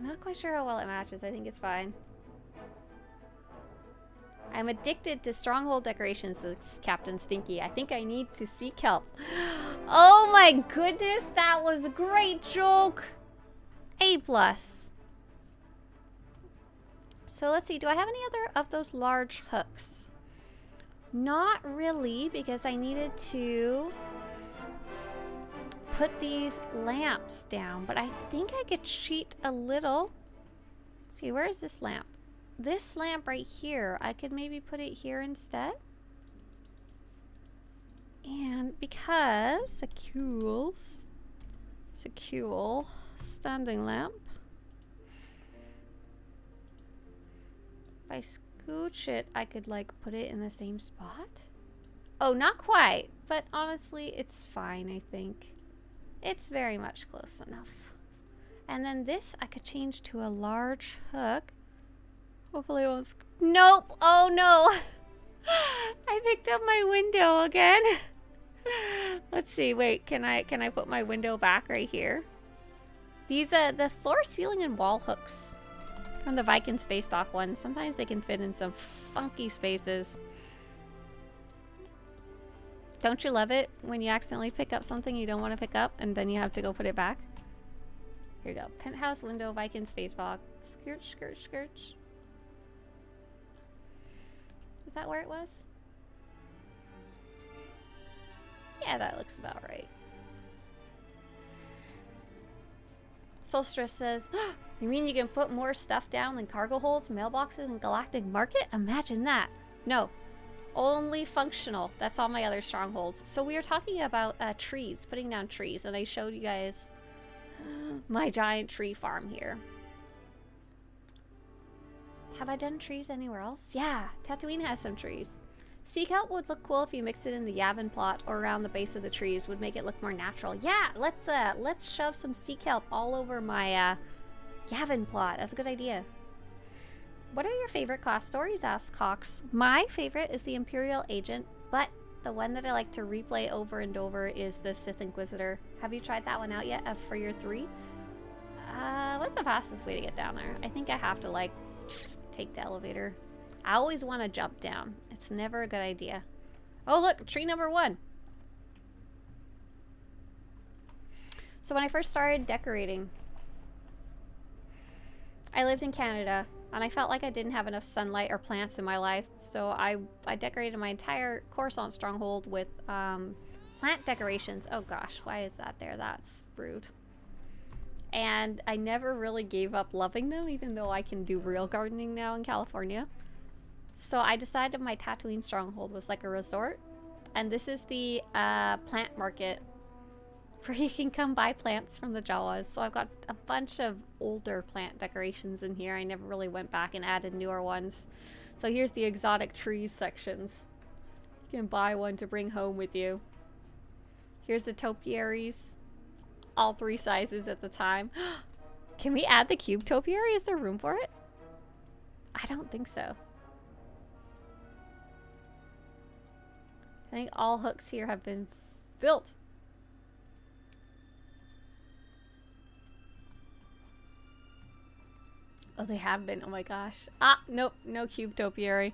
I'm not quite sure how well it matches. I think it's fine. I'm addicted to stronghold decorations, says Captain Stinky. I think I need to see kelp. Oh my goodness, that was a great joke. A+. So let's see, do I have any other of those large hooks? Not really, because I needed to put these lamps down, but I think I could cheat a little. Let's see, where is this lamp? This lamp right here, I could maybe put it here instead. And because a cool standing lamp. If I scooch it, I could like put it in the same spot. Oh, not quite, but honestly, it's fine, I think. It's very much close enough. And then this, I could change to a large hook. Hopefully it won't. Nope! Oh no! I picked up my window again. Let's see. Wait, can I put my window back right here? These the floor, ceiling, and wall hooks from the Viking Space Dock ones. Sometimes they can fit in some funky spaces. Don't you love it when you accidentally pick up something you don't want to pick up and then you have to go put it back? Here you go. Penthouse window, Viking Space Dock. Skirch, skirch, skirch. Is that where it was? Yeah, that looks about right. Swtorista says, you mean you can put more stuff down than cargo holds, mailboxes, and galactic market? Imagine that. No. Only functional. That's all my other strongholds. So we were talking about trees, putting down trees, and I showed you guys my giant tree farm here. Have I done trees anywhere else? Yeah, Tatooine has some trees. Sea kelp would look cool if you mixed it in the Yavin plot or around the base of the trees. Would make it look more natural. Yeah, let's shove some sea kelp all over my Yavin plot. That's a good idea. What are your favorite class stories? Asks Cox. My favorite is the Imperial Agent, but the one that I like to replay over and over is the Sith Inquisitor. Have you tried that one out yet for your 3? What's the fastest way to get down there? I think I have to like take the elevator. I always want to jump down. It's never a good idea. Oh look, tree number 1. So when I first started decorating, I lived in Canada, and I felt like I didn't have enough sunlight or plants in my life, so I decorated my entire course on Stronghold with plant decorations. Oh gosh, why is that there? That's rude. And I never really gave up loving them, even though I can do real gardening now in California. So I decided my Tatooine Stronghold was like a resort. And this is the plant market where you can come buy plants from the Jawas. So I've got a bunch of older plant decorations in here. I never really went back and added newer ones. So here's the exotic trees sections. You can buy one to bring home with you. Here's the topiaries. All 3 sizes at the time. Can we add the cube topiary? Is there room for it? I don't think so. I think all hooks here have been filled. Oh, they have been. Oh my gosh. Ah, nope. No cube topiary.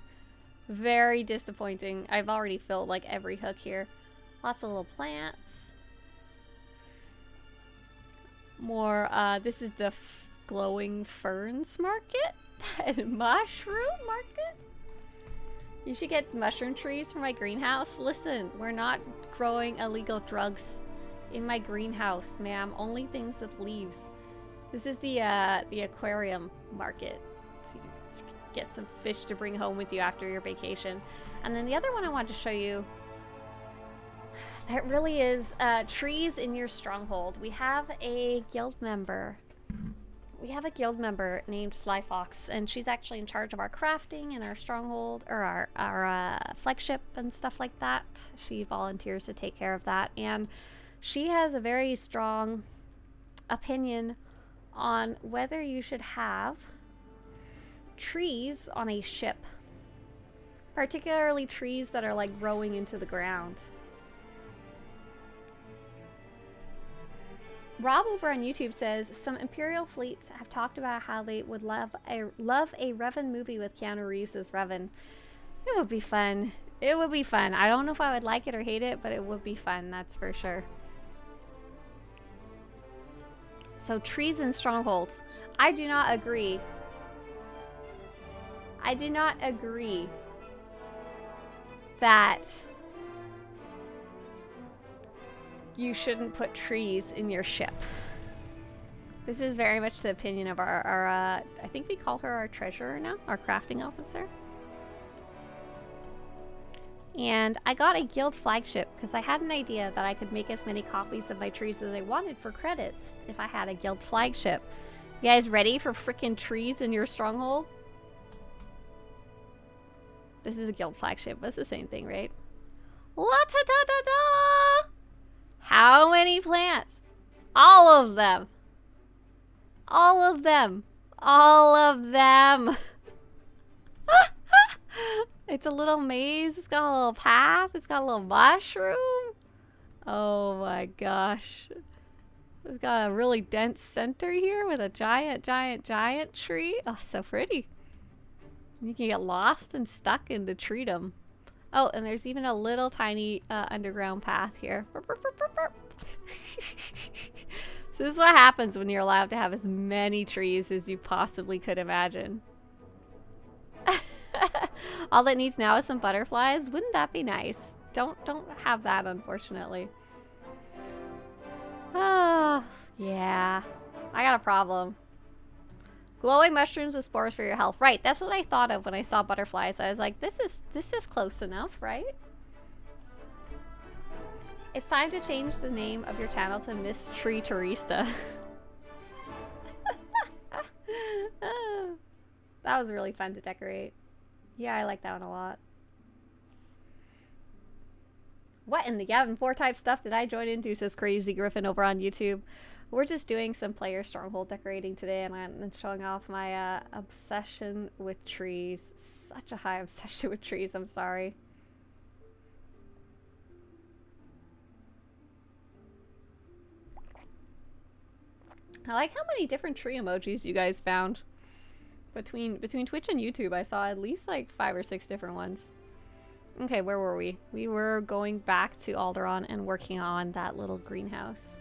Very disappointing. I've already filled like every hook here. Lots of little plants. More, this is the glowing ferns market and mushroom market. You should get mushroom trees for my greenhouse. Listen, we're not growing illegal drugs in my greenhouse, ma'am. Only things with leaves. This is the aquarium market. So you can get some fish to bring home with you after your vacation. And then the other one I wanted to show you, that really is trees in your stronghold. We have a guild member. We have a guild member named Sly Fox, and she's actually in charge of our crafting and our stronghold, or our flagship and stuff like that. She volunteers to take care of that, and she has a very strong opinion on whether you should have trees on a ship, particularly trees that are like growing into the ground. Rob over on YouTube says, some Imperial fleets have talked about how they would love a Revan movie with Keanu Reeves as Revan. It would be fun. It would be fun. I don't know if I would like it or hate it, but it would be fun, that's for sure. So trees and strongholds. I do not agree. I do not agree that you shouldn't put trees in your ship. This is very much the opinion of our I think we call her our treasurer now, our crafting officer. And I got a guild flagship because I had an idea that I could make as many copies of my trees as I wanted for credits if I had a guild flagship. You guys ready for freaking trees in your stronghold? This is a guild flagship, but it's the same thing, right? La-ta-ta-ta-ta! How many plants? All of them. All of them. All of them. It's a little maze. It's got a little path. It's got a little mushroom. Oh my gosh. It's got a really dense center here with a giant, giant, giant tree. Oh, so pretty. You can get lost and stuck in the treedom. Oh, and there's even a little tiny underground path here. Burp, burp, burp, burp, burp. So this is what happens when you're allowed to have as many trees as you possibly could imagine. All that needs now is some butterflies. Wouldn't that be nice? Don't have that, unfortunately. Oh, yeah. I got a problem. Glowing mushrooms with spores for your health. Right, that's what I thought of when I saw butterflies. I was like, this is close enough, right? It's time to change the name of your channel to Miss Swtorista. That was really fun to decorate. Yeah, I like that one a lot. What in the Gavin 4 type stuff did I join into, says Crazy Griffin over on YouTube. We're just doing some player stronghold decorating today, and I'm showing off my obsession with trees. Such a high obsession with trees, I'm sorry. I like how many different tree emojis you guys found. Between Twitch and YouTube, I saw at least like 5 or 6 different ones. Okay, where were we? We were going back to Alderaan and working on that little greenhouse.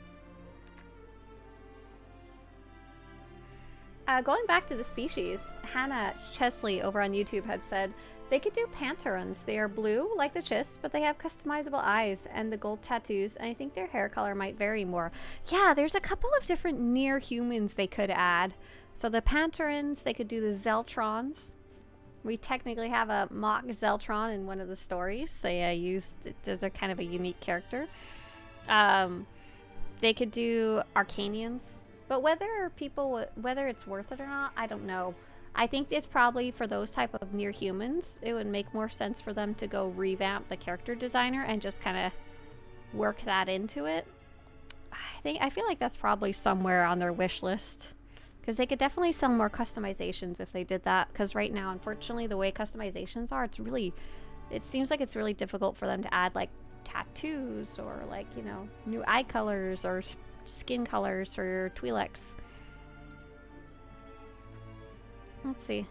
Going back to the species, Hannah Chesley over on YouTube had said they could do Panterans. They are blue, like the Chiss, but they have customizable eyes and the gold tattoos, and I think their hair color might vary more. Yeah, there's a couple of different near humans they could add. So the Panterans, they could do the Zeltrons. We technically have a mock Zeltron in one of the stories. They they're kind of a unique character. They could do Arcanians. But whether it's worth it or not, I don't know. I think it's probably for those type of near humans, it would make more sense for them to go revamp the character designer and just kind of work that into it. I feel like that's probably somewhere on their wish list, because they could definitely sell more customizations if they did that. Because right now, unfortunately, the way customizations are, it seems like it's really difficult for them to add like tattoos or like, you know, new eye colors or skin colors for your Twi'leks. Let's see.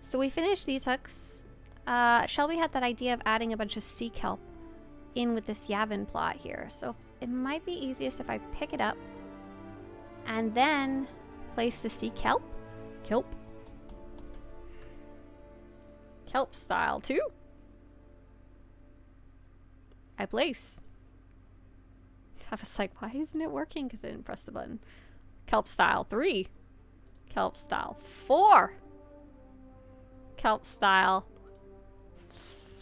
So we finished these hooks. Shelby had that idea of adding a bunch of sea kelp in with this Yavin plot here. So it might be easiest if I pick it up and then place the sea kelp. Kelp style 2. I place. I was like, why isn't it working? Because I didn't press the button. Kelp style 3. Kelp style 4. Kelp style.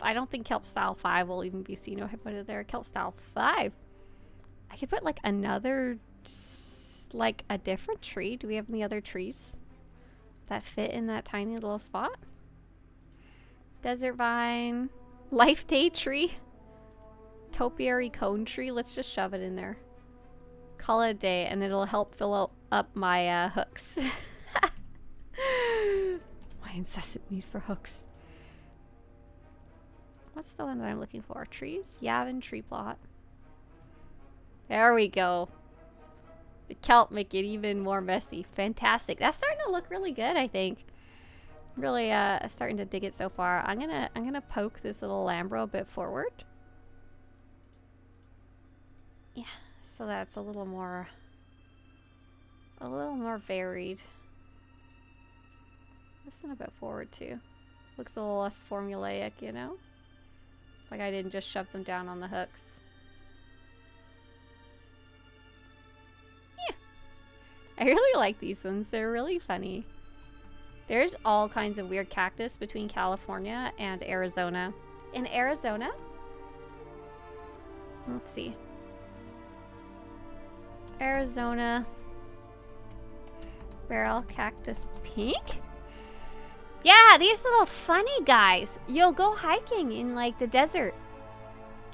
I don't think kelp style 5 will even be seen if I put it there. Kelp style 5. I could put like another, like a different tree. Do we have any other trees that fit in that tiny little spot? Desert vine. Life day tree. Topiary cone tree. Let's just shove it in there. Call it a day, and it'll help fill up my hooks. My incessant need for hooks. What's the one that I'm looking for? Trees? Yavin tree plot. There we go. The kelp make it even more messy. Fantastic. That's starting to look really good, I think. Really starting to dig it so far. I'm gonna poke this little Lambro a bit forward. Yeah, so that's a little more varied. This one a bit forward too. Looks a little less formulaic, you know? Like I didn't just shove them down on the hooks. Yeah. I really like these ones. They're really funny. There's all kinds of weird cactus between California and Arizona. In Arizona, let's see. Arizona barrel cactus pink. Yeah, these little funny guys. You'll go hiking in like the desert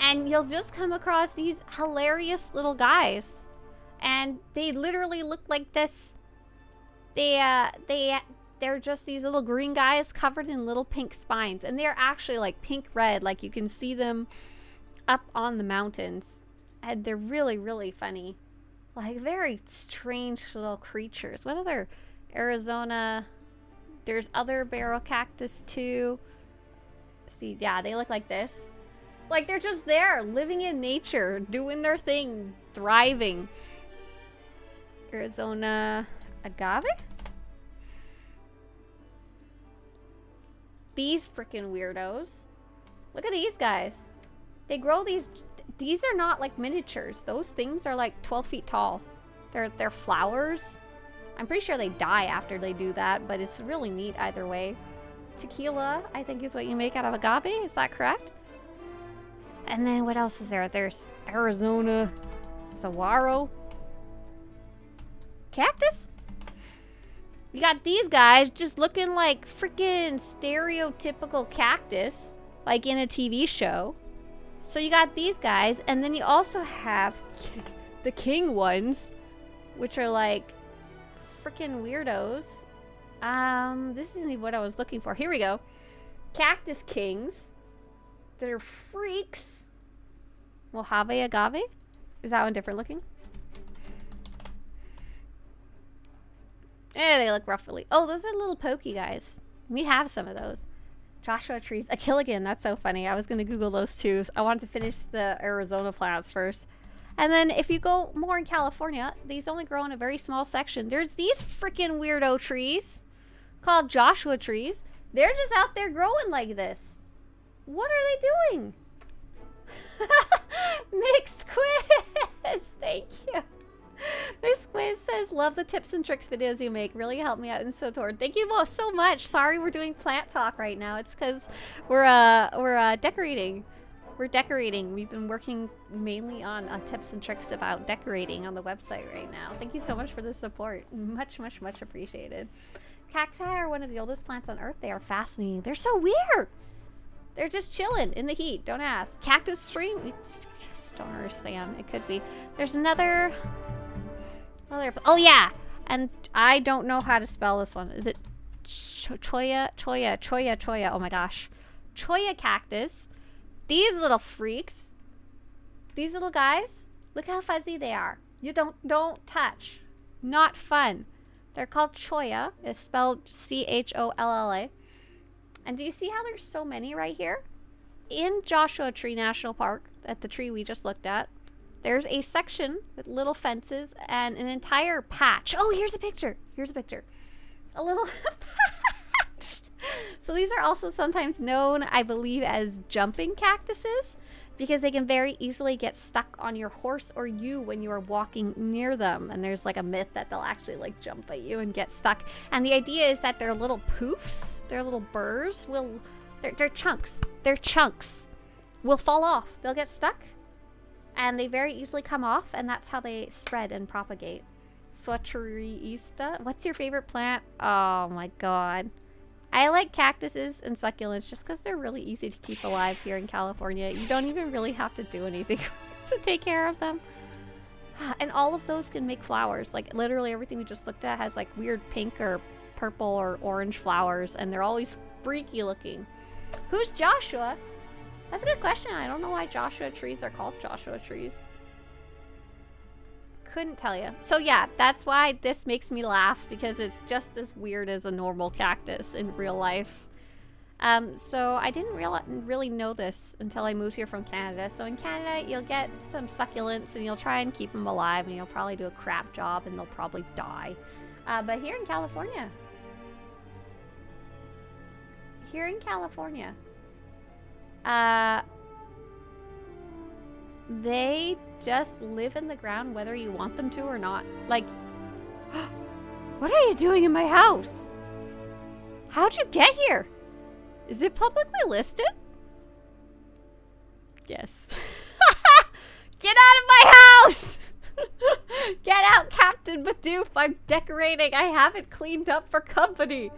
and you'll just come across these hilarious little guys, and they literally look like this. They're just these little green guys covered in little pink spines, and they're actually like pink red, like you can see them up on the mountains, and they're really, really funny. Like very strange little creatures. What other Arizona? There's other barrel cactus too. See, yeah, they look like this. Like they're just there, living in nature, doing their thing, thriving. Arizona agave? These freaking weirdos. Look at these guys. They grow these. These are not like miniatures. Those things are like 12 feet tall. They're flowers. I'm pretty sure they die after they do that, but it's really neat either way. Tequila, I think, is what you make out of agave. Is that correct? And then what else is there? There's Arizona saguaro. Cactus? You got these guys just looking like freaking stereotypical cactus, like in a TV show. So you got these guys, and then you also have the king ones, which are like freaking weirdos. This isn't even what I was looking for. Here we go. Cactus kings. They're freaks. Mojave agave? Is that one different looking? Eh, they look roughly. Oh, those are little pokey guys. We have some of those. Joshua trees. A Killigan. That's so funny. I was going to Google those too. I wanted to finish the Arizona flowers first. And then if you go more in California, these only grow in a very small section. There's these freaking weirdo trees called Joshua trees. They're just out there growing like this. What are they doing? Mixed quiz. Thank you. This quiz says, love the tips and tricks videos you make. Really help me out in SWTOR. Thank you both so much. Sorry we're doing plant talk right now. It's because we're decorating. We're decorating. We've been working mainly on tips and tricks about decorating on the website right now. Thank you so much for the support. Much, much, much appreciated. Cacti are one of the oldest plants on Earth. They are fascinating. They're so weird. They're just chilling in the heat. Don't ask. Cactus stream? I just don't understand. It could be. There's another... Oh, yeah. And I don't know how to spell this one. Is it Choya? Oh, my gosh. Choya cactus. These little freaks. These little guys. Look how fuzzy they are. You don't touch. Not fun. They're called Choya. It's spelled Cholla. And do you see how there's so many right here? In Joshua Tree National Park, at the tree we just looked at, there's a section with little fences and an entire patch. Oh, here's a picture. Here's a picture. A little patch. So these are also sometimes known, I believe, as jumping cactuses because they can very easily get stuck on your horse or you when you are walking near them. And there's like a myth that they'll actually like jump at you and get stuck. And the idea is that their little poofs, their little burrs they're chunks. They're chunks. Will fall off. They'll get stuck and they very easily come off, and that's how they spread and propagate. Swtorista. What's your favorite plant? Oh my god. I like cactuses and succulents just because they're really easy to keep alive here in California. You don't even really have to do anything to take care of them. And all of those can make flowers. Like literally everything we just looked at has like weird pink or purple or orange flowers, and they're always freaky looking. Who's Joshua? That's a good question. I don't know why Joshua trees are called Joshua trees. Couldn't tell you. So yeah, that's why this makes me laugh, because it's just as weird as a normal cactus in real life. So I didn't really know this until I moved here from Canada. So in Canada, you'll get some succulents and you'll try and keep them alive, and you'll probably do a crap job and they'll probably die. But here in California, they just live in the ground whether you want them to or not. Like, what are you doing in my house? How'd you get here? Is it publicly listed? Yes. Get out of my house! Get out, Captain Badoof. I'm decorating. I haven't cleaned up for company.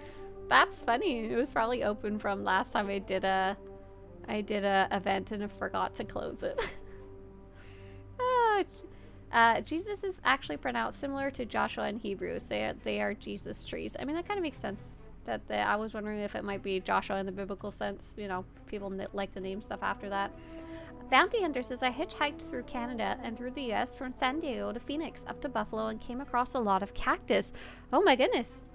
That's funny. It was probably open from last time I did a event and I forgot to close it. Jesus is actually pronounced similar to Joshua in Hebrew. They are Jesus trees. I mean, that kind of makes sense. I was wondering if it might be Joshua in the biblical sense. You know, people like to name stuff after that. Bounty Hunter says, I hitchhiked through Canada and through the US from San Diego to Phoenix up to Buffalo and came across a lot of cactus. Oh my goodness.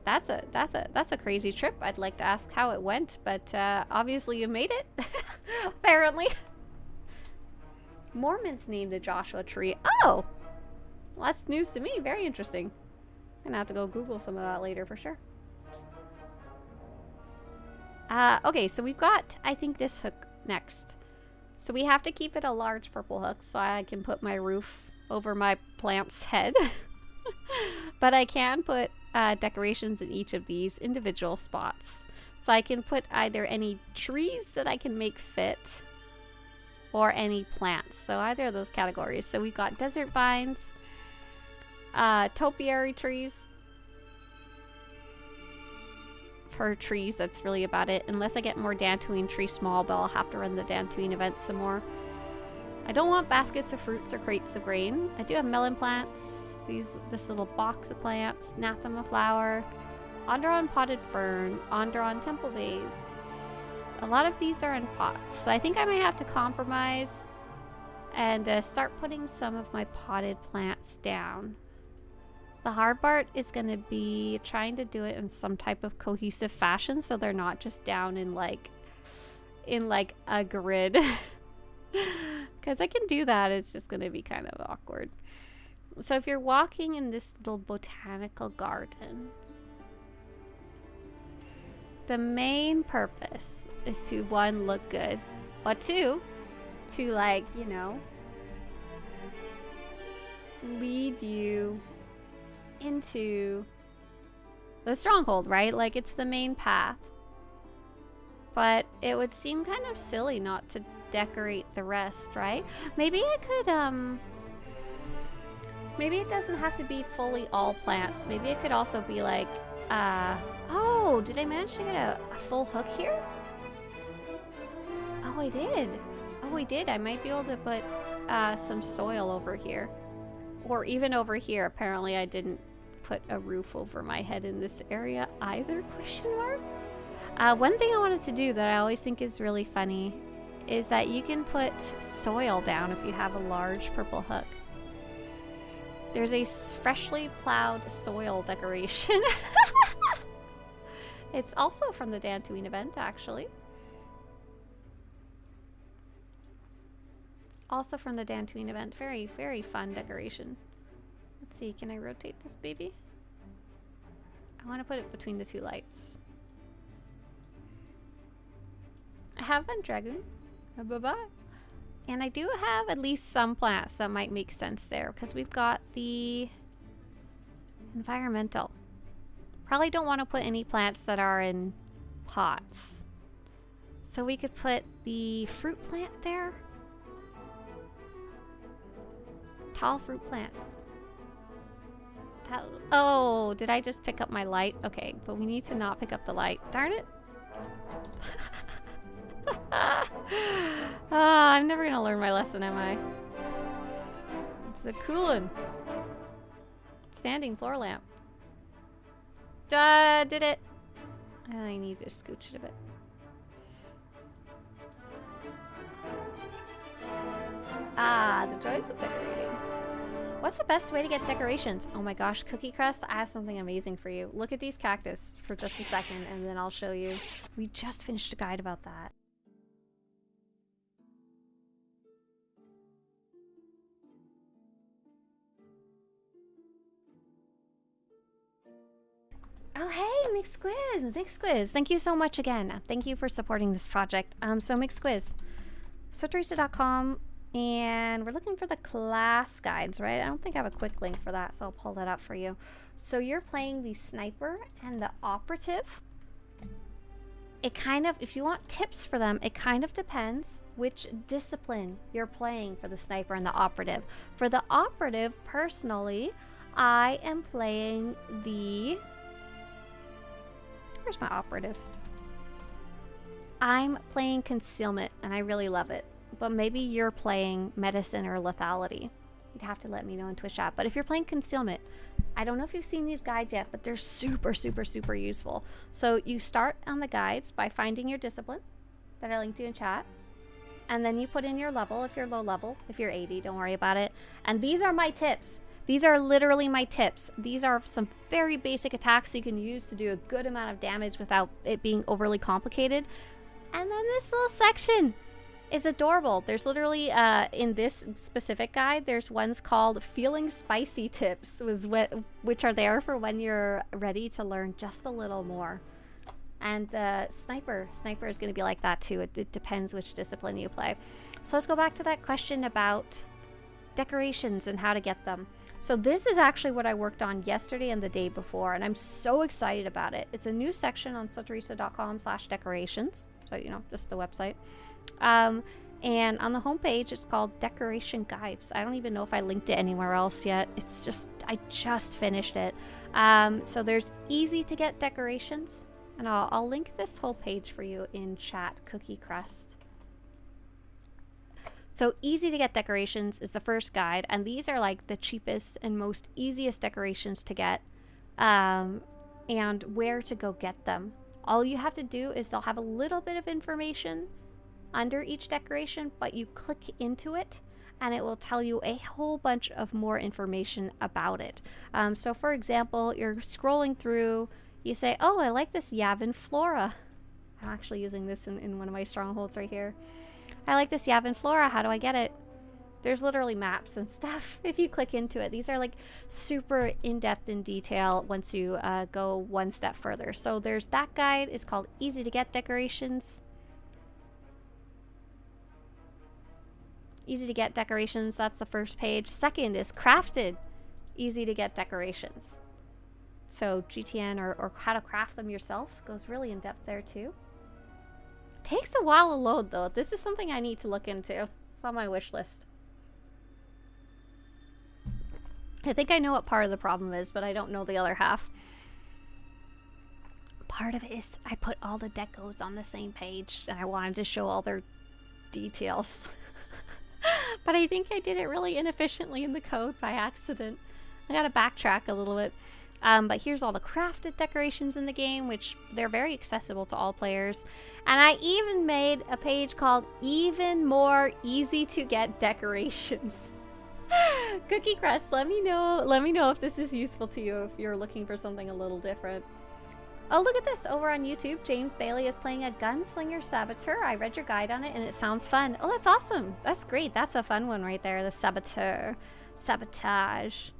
That's a crazy trip. I'd like to ask how it went, but obviously you made it. Apparently. Mormons named the Joshua tree. Oh, well, that's news to me. Very interesting. I'm gonna have to go Google some of that later for sure. Okay, so we've got, I think, this hook next. So we have to keep it a large purple hook so I can put my roof over my plant's head. But I can put decorations in each of these individual spots. So I can put either any trees that I can make fit or any plants. So either of those categories. So we've got desert vines, topiary trees. For trees, that's really about it. Unless I get more Dantooine tree small, but I'll have to run the Dantooine event some more. I don't want baskets of fruits or crates of grain. I do have melon plants. This little box of plants, Nathema flower, Alderaan potted fern, Alderaan temple vase. A lot of these are in pots, so I think I might have to compromise and start putting some of my potted plants down. The hard part is going to be trying to do it in some type of cohesive fashion so they're not just down in like a grid. Because I can do that, it's just going to be kind of awkward. So if you're walking in this little botanical garden, the main purpose is to, one, look good, but two, to, like, you know, lead you into the stronghold, right? Like, it's the main path. But it would seem kind of silly not to decorate the rest, right? Maybe I could, maybe it doesn't have to be fully all plants. Maybe it could also be like, oh, did I manage to get a full hook here? Oh, I did. Oh, I did. I might be able to put some soil over here. Or even over here. Apparently I didn't put a roof over my head in this area either, question mark. One thing I wanted to do that I always think is really funny is that you can put soil down if you have a large purple hook. There's a freshly plowed soil decoration. It's also from the Dantooine event, actually. Also from the Dantooine event. Very, very fun decoration. Let's see, can I rotate this baby? I want to put it between the two lights. I have a dragoon. Bye-bye. And I do have at least some plants that might make sense there, because we've got the environmental. Probably don't want to put any plants that are in pots. So we could put the fruit plant there. Tall fruit plant. Oh, did I just pick up my light? Okay, but we need to not pick up the light. Darn it. I'm never gonna learn my lesson, am I? It's a cool one. Standing floor lamp. Did it. I need to scooch it a bit. Ah, the joys of decorating. What's the best way to get decorations? Oh my gosh, Cookie Crust, I have something amazing for you. Look at these cactus for just a second, and then I'll show you. We just finished a guide about that. Oh, hey, Mixed Squiz! Mixed Squiz, thank you so much again. Thank you for supporting this project. So Mixed Squiz, Swtorista.com, and we're looking for the class guides, right? I don't think I have a quick link for that, so I'll pull that up for you. So you're playing the sniper and the operative. It kind of, if you want tips for them, it kind of depends which discipline you're playing for the sniper and the operative. For the operative, personally, I am playing the... Where's my operative? I'm playing concealment, and I really love it. But maybe you're playing medicine or lethality. You'd have to let me know in Twitch chat. But if you're playing concealment, I don't know if you've seen these guides yet, but they're super, super, super useful. So you start on the guides by finding your discipline that I linked to in chat. And then you put in your level if you're low level. If you're 80, don't worry about it. And these are my tips. These are literally my tips. These are some very basic attacks you can use to do a good amount of damage without it being overly complicated. And then this little section is adorable. There's literally, in this specific guide, there's ones called Feeling Spicy Tips, which are there for when you're ready to learn just a little more. And the sniper is going to be like that too. It depends which discipline you play. So let's go back to that question about decorations and how to get them. So this is actually what I worked on yesterday and the day before, and I'm so excited about it. It's a new section on Swtorista.com/decorations. So, you know, just the website. And on the homepage, it's called Decoration Guides. I don't even know if I linked it anywhere else yet. It's just, I just finished it. So there's easy to get decorations. And I'll link this whole page for you in chat, Cookie Crust. So easy to get decorations is the first guide. And these are like the cheapest and most easiest decorations to get. And where to go get them. All you have to do is they'll have a little bit of information under each decoration, but you click into it and it will tell you a whole bunch of more information about it. So for example, you're scrolling through, you say, oh, I like this Yavin Flora. I'm actually using this in one of my strongholds right here. I like this Yavin Flora, how do I get it? There's literally maps and stuff if you click into it. These are like super in-depth in detail once you go one step further. So there's that guide. It's called Easy to Get Decorations. Easy to Get Decorations, that's the first page. Second is Crafted Easy to Get Decorations. So GTN or how to craft them yourself goes really in depth there too. Takes a while to load though. This is something I need to look into. It's on my wish list. I think I know what part of the problem is, but I don't know the other half. Part of it is I put all the decos on the same page and I wanted to show all their details. But I think I did it really inefficiently in the code by accident. I gotta backtrack a little bit. But here's all the crafted decorations in the game, which they're very accessible to all players. And I even made a page called Even More Easy to Get Decorations. Cookie Crust, let me know if this is useful to you, if you're looking for something a little different. Oh, look at this. Over on YouTube, James Bailey is playing a Gunslinger Saboteur. I read your guide on it and it sounds fun. Oh, that's awesome. That's great. That's a fun one right there. The Saboteur. Sabotage.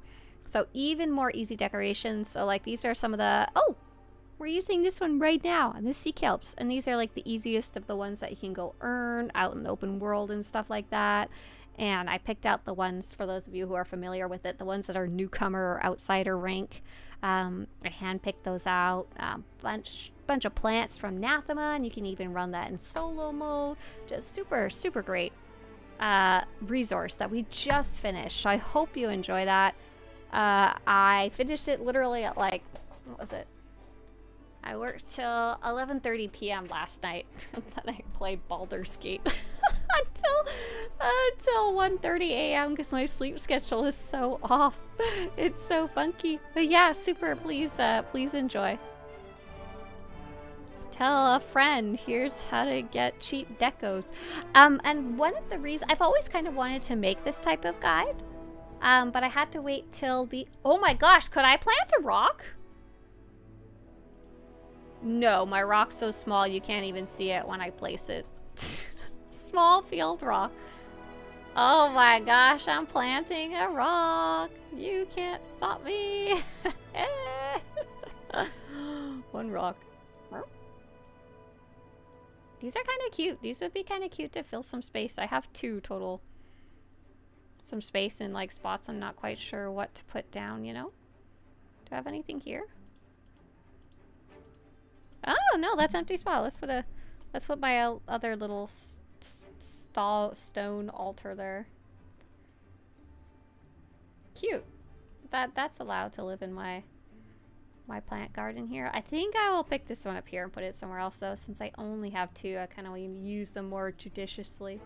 So even more easy decorations. So like these are some of the... Oh! We're using this one right now. And the Sea Kelps. And these are like the easiest of the ones that you can go earn out in the open world and stuff like that. And I picked out the ones, for those of you who are familiar with it, the ones that are newcomer or outsider rank. I handpicked those out. Bunch of plants from Nathema, and you can even run that in solo mode. Just super, super great resource that we just finished. So I hope you enjoy that. I finished it literally at like, what was it? I worked till 11:30 p.m. last night. And then I played Baldur's Gate until 1:30 a.m. because my sleep schedule is so off. It's so funky. But yeah, super. Please enjoy. Tell a friend. Here's how to get cheap decos. And one of the reasons I've always kind of wanted to make this type of guide, but I had to wait till the. Oh my gosh! Could I plant a rock? No, my rock's so small you can't even see it when I place it. Small field rock. Oh my gosh, I'm planting a rock. You can't stop me. One rock. These are kind of cute. These would be kind of cute to fill some space. I have 2 total. Some space in like spots I'm not quite sure what to put down, you know? Do I have anything here? Oh no, that's empty spot. Let's put my other little stone altar there. Cute. That's allowed to live in my plant garden here. I think I will pick this one up here and put it somewhere else though, since I only have 2. I kind of want to use them more judiciously.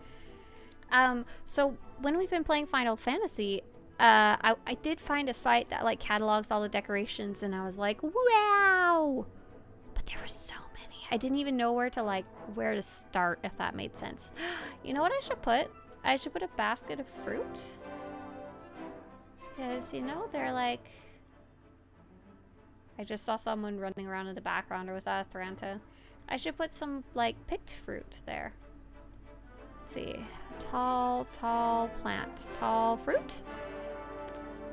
So when we've been playing Final Fantasy, I did find a site that like catalogs all the decorations, and I was like, wow. But there were so many. I didn't even know where to start, if that made sense. You know what I should put? I should put a basket of fruit. Because, you know, they're like... I just saw someone running around in the background, or was that a Thranta? I should put some, like, picked fruit there. Let's see. Tall plant. Tall fruit?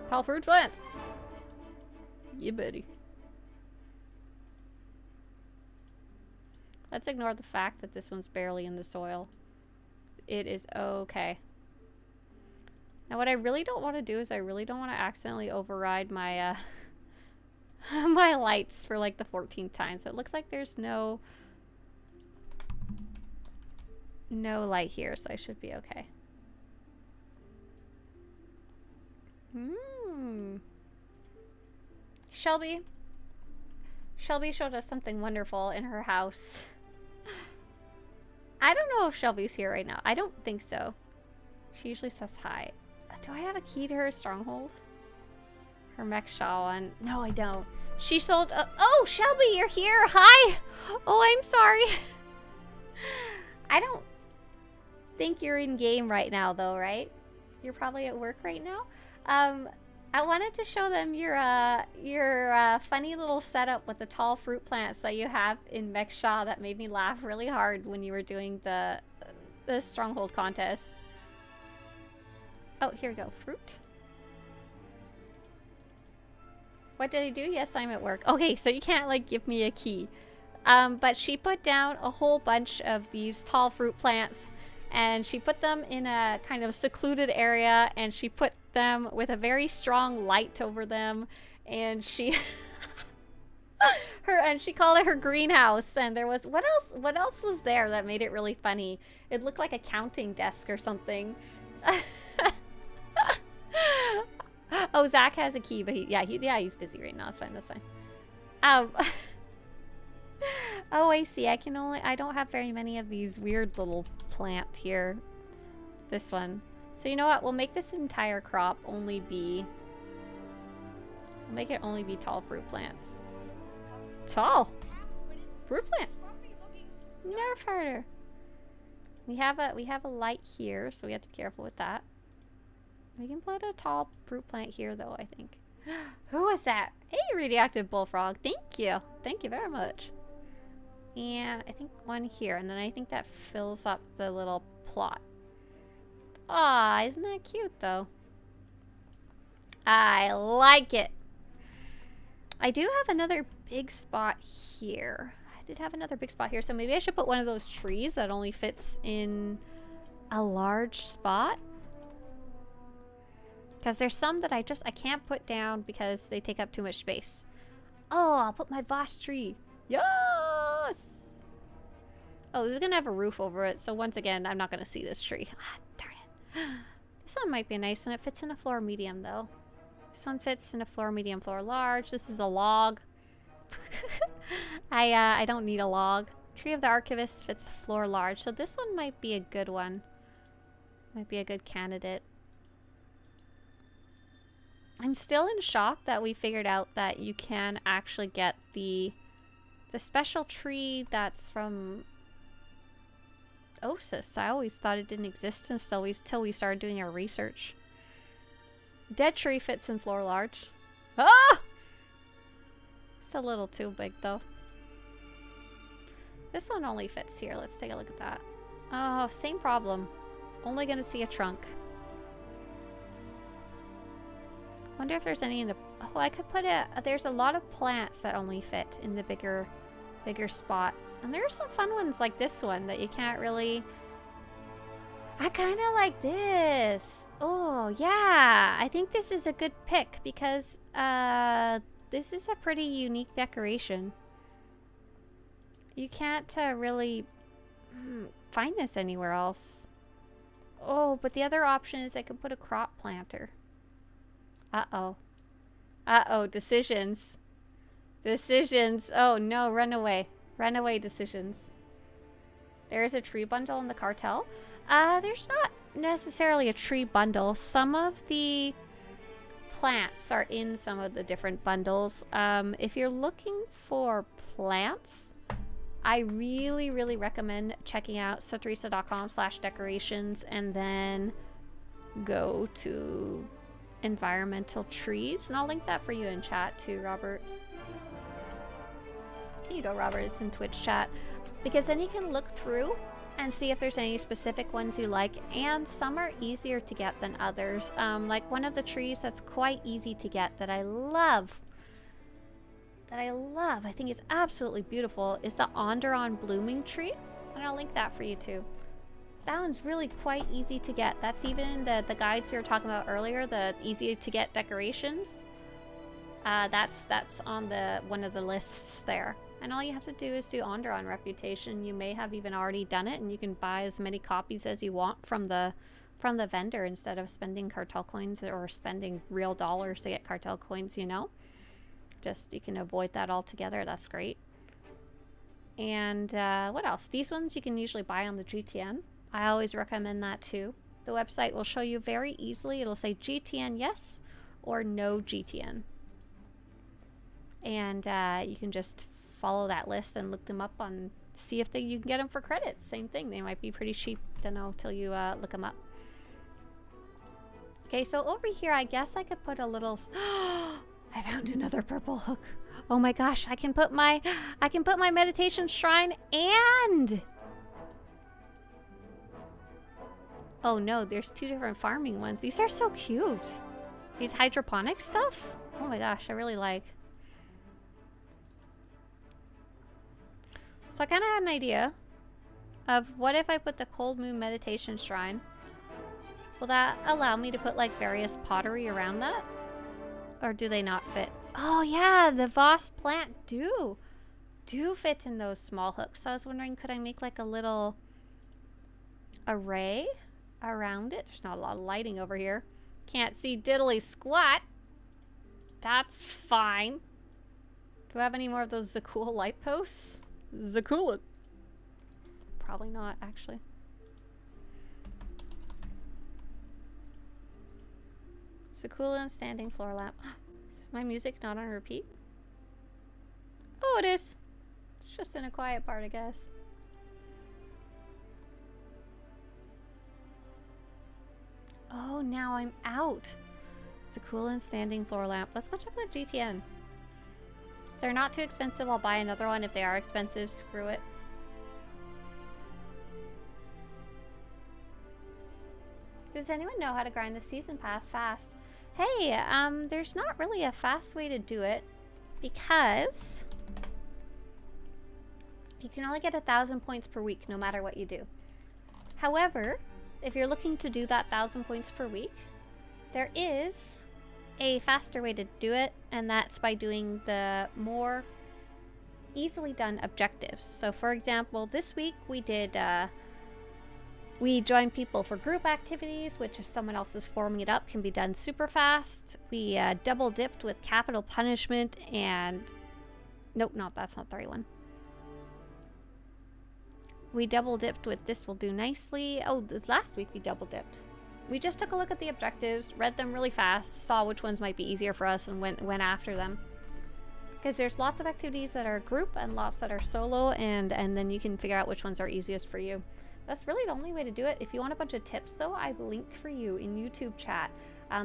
Tall fruit plant! Yeah, buddy. Let's ignore the fact that this one's barely in the soil. It is okay. Now what I really don't want to do is I really don't want to accidentally override my my lights for like the 14th time. So it looks like there's no light here, so I should be okay. Shelby showed us something wonderful in her house. I don't know if Shelby's here right now. I don't think so. She usually says hi. Do I have a key to her stronghold? Her mech shawl one. No, I don't. She sold... oh, Shelby, you're here. Hi. Oh, I'm sorry. I don't think you're in game right now, though, right? You're probably at work right now. I wanted to show them your funny little setup with the tall fruit plants that you have in Mech Shaw that made me laugh really hard when you were doing the Stronghold contest. Oh, here we go. Fruit. What did I do? Yes, I'm at work. Okay, so you can't, like, give me a key. But she put down a whole bunch of these tall fruit plants, and she put them in a kind of secluded area, and she put them with a very strong light over them, and she she called it her greenhouse. And there was what else was there that made it really funny? It looked like a counting desk or something. Oh, Zach has a key, but he's busy right now. That's fine. Oh, I see. I don't have very many of these weird little plant here. This one. So you know what? We'll make this entire crop only be... We'll make it only be tall fruit plants. Tall! Fruit plant! Nerf herder! We have a light here, so we have to be careful with that. We can put a tall fruit plant here, though, I think. Who was that? Hey, radioactive bullfrog. Thank you. Thank you very much. And I think one here, and then I think that fills up the little plot. Aw, isn't that cute, though? I like it. I do have another big spot here. I did have another big spot here, so maybe I should put one of those trees that only fits in a large spot. Because there's some that I can't put down because they take up too much space. Oh, I'll put my boss tree. Yes! Oh, this is going to have a roof over it, so once again, I'm not going to see this tree. Ah, darn it. This one might be a nice one. It fits in a floor medium, though. This one fits in a floor medium, floor large. This is a log. I don't need a log. Tree of the Archivist fits floor large, so this one might be a good one. Might be a good candidate. I'm still in shock that we figured out that you can actually get the special tree that's from Osis. I always thought it didn't exist until we started doing our research. Dead tree fits in floor large. Ah! It's a little too big, though. This one only fits here. Let's take a look at that. Oh, same problem. Only gonna see a trunk. Wonder if there's any in the... Oh, I could put a... There's a lot of plants that only fit in the bigger spot. And there's some fun ones like this one that you can't really... I kind of like this. Oh, yeah. I think this is a good pick because this is a pretty unique decoration. You can't really find this anywhere else. Oh, but the other option is I could put a crop planter. Uh-oh. Uh-oh, decisions. Decisions. Oh, no, run away. Run away decisions. There is a tree bundle in the cartel. There's not necessarily a tree bundle. Some of the plants are in some of the different bundles. If you're looking for plants, I really, really recommend checking out Swtorista.com/decorations and then go to environmental trees, and I'll link that for you in chat too, Robert. Here you go, Robert. It's in Twitch chat, because then you can look through and see if there's any specific ones you like, and some are easier to get than others. Like one of the trees that's quite easy to get that I love, I think is absolutely beautiful, is the Alderaan blooming tree, and I'll link that for you too. That one's really quite easy to get. That's even in the guides we were talking about earlier, the easy to get decorations. That's on one of the lists there. And all you have to do is do Alderaan reputation. You may have even already done it, and you can buy as many copies as you want from the vendor instead of spending cartel coins or spending real dollars to get cartel coins, you know? Just, you can avoid that altogether. That's great. And what else? These ones you can usually buy on the GTN. I always recommend that too. The website will show you very easily. It'll say GTN yes or no GTN. And you can just follow that list and look them up on, see if you can get them for credits. Same thing. They might be pretty cheap. Don't know till you look them up. Okay, so over here, I guess I could put a little... I found another purple hook. Oh my gosh, I can put my meditation shrine and Oh no, there's two different farming ones. These are so cute. These hydroponic stuff? Oh my gosh, I really like. So I kind of had an idea of what if I put the Cold Moon Meditation Shrine. Will that allow me to put like various pottery around that? Or do they not fit? Oh yeah, the Voss plant do fit in those small hooks. So I was wondering, could I make like a little array around it? There's not a lot of lighting over here. Can't see diddly squat. That's fine. Do I have any more of those Zakul light posts? Zakul. Probably not, actually. Zakul standing floor lamp. Is my music not on repeat? Oh, it is. It's just in a quiet part, I guess. Oh, now I'm out. Zakul standing floor lamp. Let's go check the GTN. If they're not too expensive, I'll buy another one. If they are expensive, screw it. Does anyone know how to grind the season pass fast? Hey, there's not really a fast way to do it because you can only get 1,000 points per week no matter what you do. However, if you're looking to do that 1,000 points per week, there is a faster way to do it, and that's by doing the more easily done objectives. So for example, this week we did we joined people for group activities, which if someone else is forming it up can be done super fast. We double dipped with capital punishment and nope, that's not the right one. We double dipped with this will do nicely. Oh, this last week we double dipped. We just took a look at the objectives, read them really fast, saw which ones might be easier for us, and went after them. Because there's lots of activities that are group and lots that are solo, and then you can figure out which ones are easiest for you. That's really the only way to do it. If you want a bunch of tips, though, I've linked for you in YouTube chat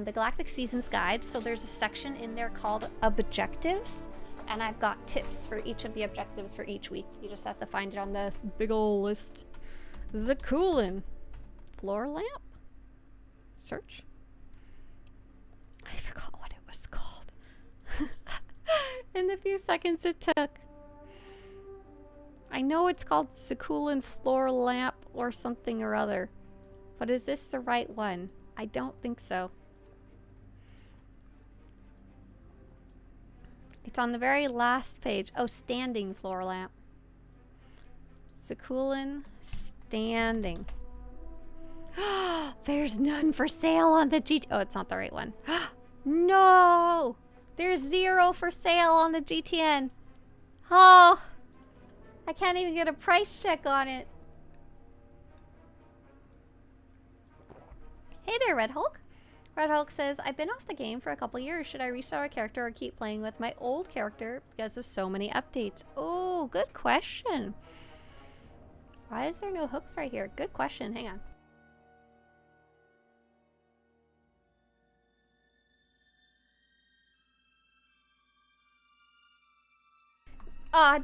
the Galactic Seasons Guide. So there's a section in there called Objectives, and I've got tips for each of the objectives for each week. You just have to find it on the big ol' list. Zakulin. Floor lamp? Search. I forgot what it was called. In the few seconds it took. I know it's called Zakulin floor lamp or something or other. But is this the right one? I don't think so. It's on the very last page. Oh, standing floor lamp. Zakulin standing. There's none for sale on the GT. Oh, it's not the right one. No! There's 0 for sale on the GTN. Oh! I can't even get a price check on it. Hey there, Red Hulk. Red Hulk says, I've been off the game for a couple years. Should I restart a character or keep playing with my old character because of so many updates? Oh, good question. Why is there no hooks right here? Good question. Hang on.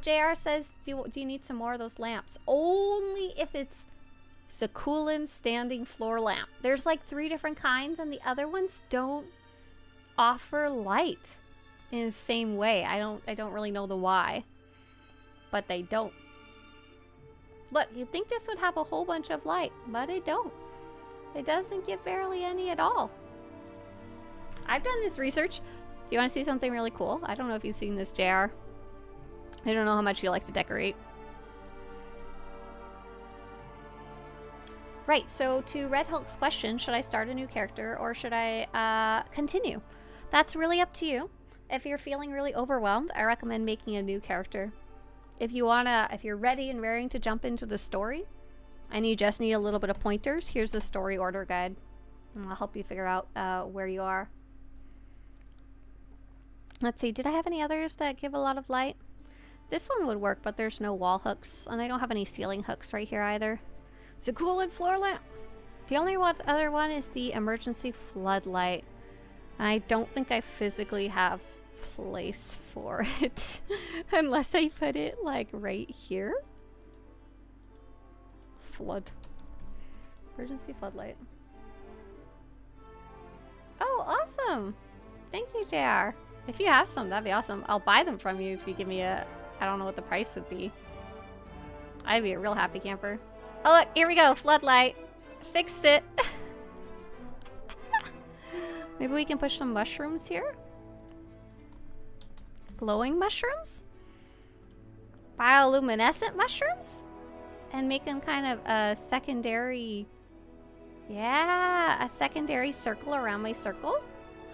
JR says, do you need some more of those lamps? Only if it's Zakulin standing floor lamp. There's like 3 different kinds, and the other ones don't offer light in the same way. I don't really know the why, but they don't. Look, you'd think this would have a whole bunch of light, but it don't. It doesn't give barely any at all. I've done this research. Do you want to see something really cool? I don't know if you've seen this, JR. I don't know how much you like to decorate. Right, so to Red Hulk's question, should I start a new character or should I continue? That's really up to you. If you're feeling really overwhelmed, I recommend making a new character. If you're ready and raring to jump into the story and you just need a little bit of pointers, here's the story order guide. And I'll help you figure out where you are. Let's see, did I have any others that give a lot of light? This one would work, but there's no wall hooks, and I don't have any ceiling hooks right here either. Zakulin floor lamp. The only other one is the emergency floodlight. I don't think I physically have place for it, unless I put it like right here. Flood. Emergency floodlight. Oh, awesome! Thank you, JR. If you have some, that'd be awesome. I'll buy them from you if you give me a... I don't know what the price would be. I'd be a real happy camper. Oh, look, here we go. Floodlight. Fixed it. Maybe we can push some mushrooms here? Glowing mushrooms? Bioluminescent mushrooms? And make them kind of a secondary... Yeah, a secondary circle around my circle.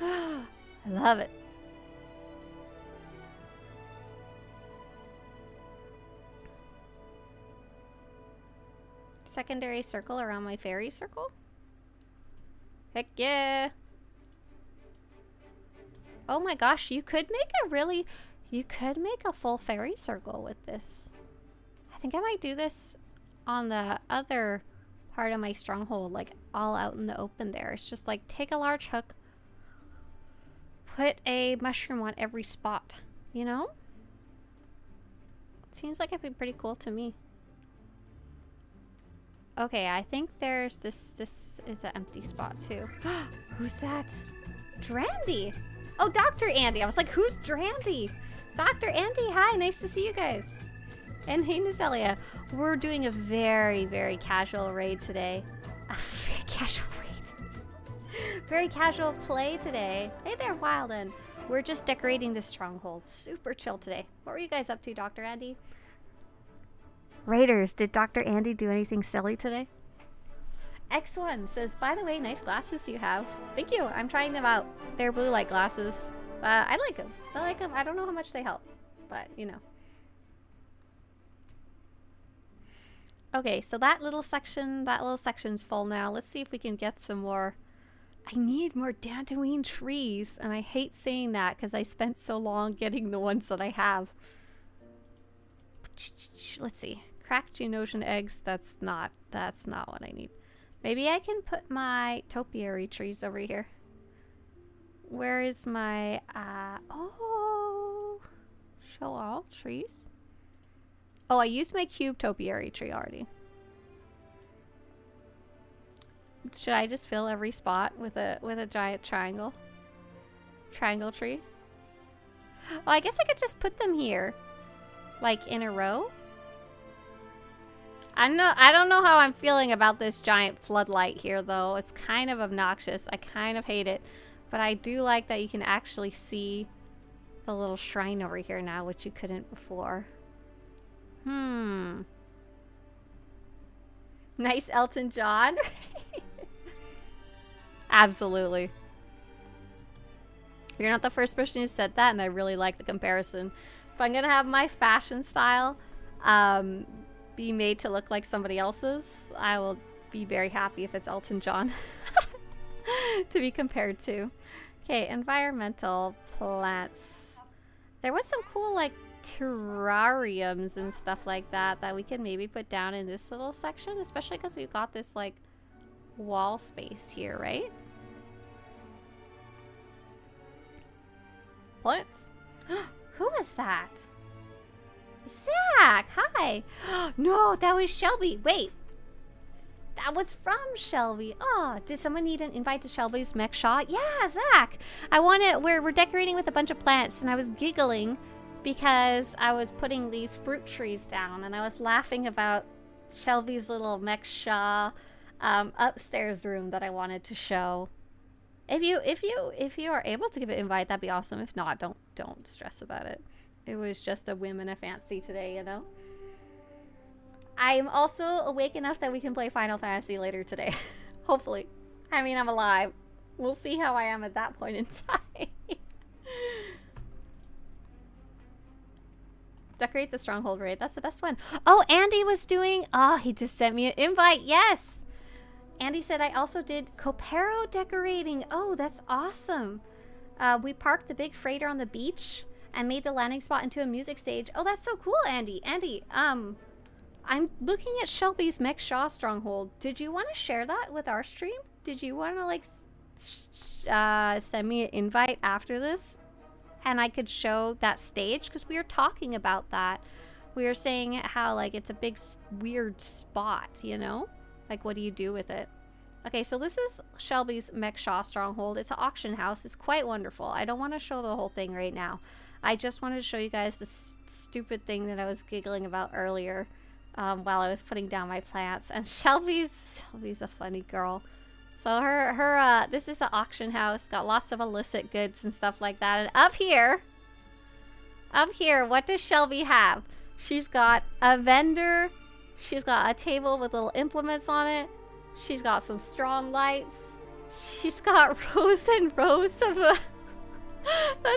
I love it. Secondary circle around my fairy circle? Heck yeah. Oh my gosh, you could make a really... You could make a full fairy circle with this. I think I might do this on the other part of my stronghold, like all out in the open there. It's just like take a large hook, put a mushroom on every spot, you know? Seems like it'd be pretty cool to me. Okay, I think there's this is an empty spot too. Who's that? Drandy! Oh, Dr. Andy. I was like, who's Drandy? Dr. Andy, hi, nice to see you guys. And hey, Nazelia. We're doing a very, very casual raid today. A very casual raid. Very casual play today. Hey there, Wilden. We're just decorating the stronghold. Super chill today. What were you guys up to, Dr. Andy? Raiders, did Dr. Andy do anything silly today? X1 says, by the way, nice glasses you have. Thank you. I'm trying them out. They're blue light glasses. I like them. I like them. I don't know how much they help, but you know. Okay, so that little section's full now. Let's see if we can get some more. I need more Dantooine trees, and I hate saying that because I spent so long getting the ones that I have. Let's see. Cracked Geonosian eggs. That's not what I need. Maybe I can put my topiary trees over here. Where is my oh, show all trees? Oh, I used my cube topiary tree already. Should I just fill every spot with a giant triangle? Triangle tree? Well, I guess I could just put them here. Like in a row? I don't know how I'm feeling about this giant floodlight here though. It's kind of obnoxious. I kind of hate it. But I do like that you can actually see the little shrine over here now, which you couldn't before. Nice Elton John. Absolutely. You're not the first person who said that, and I really like the comparison. If I'm gonna have my fashion style be made to look like somebody else's, I will be very happy if it's Elton John to be compared to. Okay, environmental plants. There was some cool like terrariums and stuff like that that we can maybe put down in this little section, especially because we've got this like wall space here, right? Plants. Who was that? Zach, hi. No, that was Shelby. Wait, that was from Shelby. Oh, did someone need an invite to Shelby's mech shot? Yeah, Zach. We're decorating with a bunch of plants, and I was giggling because I was putting these fruit trees down, and I was laughing about Shelby's little mech shot upstairs room that I wanted to show. If you are able to give an invite, that'd be awesome. If not, don't stress about it. It was just a whim and a fancy today, you know? I'm also awake enough that we can play Final Fantasy later today. Hopefully. I mean, I'm alive. We'll see how I am at that point in time. Decorate the Stronghold raid. That's the best one. Oh, Andy was doing... Oh, he just sent me an invite. Yes! Andy said I also did Copero decorating. Oh, that's awesome. We parked the big freighter on the beach and made the landing spot into a music stage. Oh, that's so cool, Andy. Andy, I'm looking at Shelby's Mech Shaw Stronghold. Did you want to share that with our stream? Did you want to, like, send me an invite after this? And I could show that stage? Because we were talking about that. We were saying how, like, it's a big, weird spot, you know? Like, what do you do with it? Okay, so this is Shelby's Mech Shaw Stronghold. It's an auction house. It's quite wonderful. I don't want to show the whole thing right now. I just wanted to show you guys this stupid thing that I was giggling about earlier while I was putting down my plants. And Shelby's a funny girl. So this is an auction house. Got lots of illicit goods and stuff like that. And up here, what does Shelby have? She's got a vendor. She's got a table with little implements on it. She's got some strong lights. She's got rows and rows of the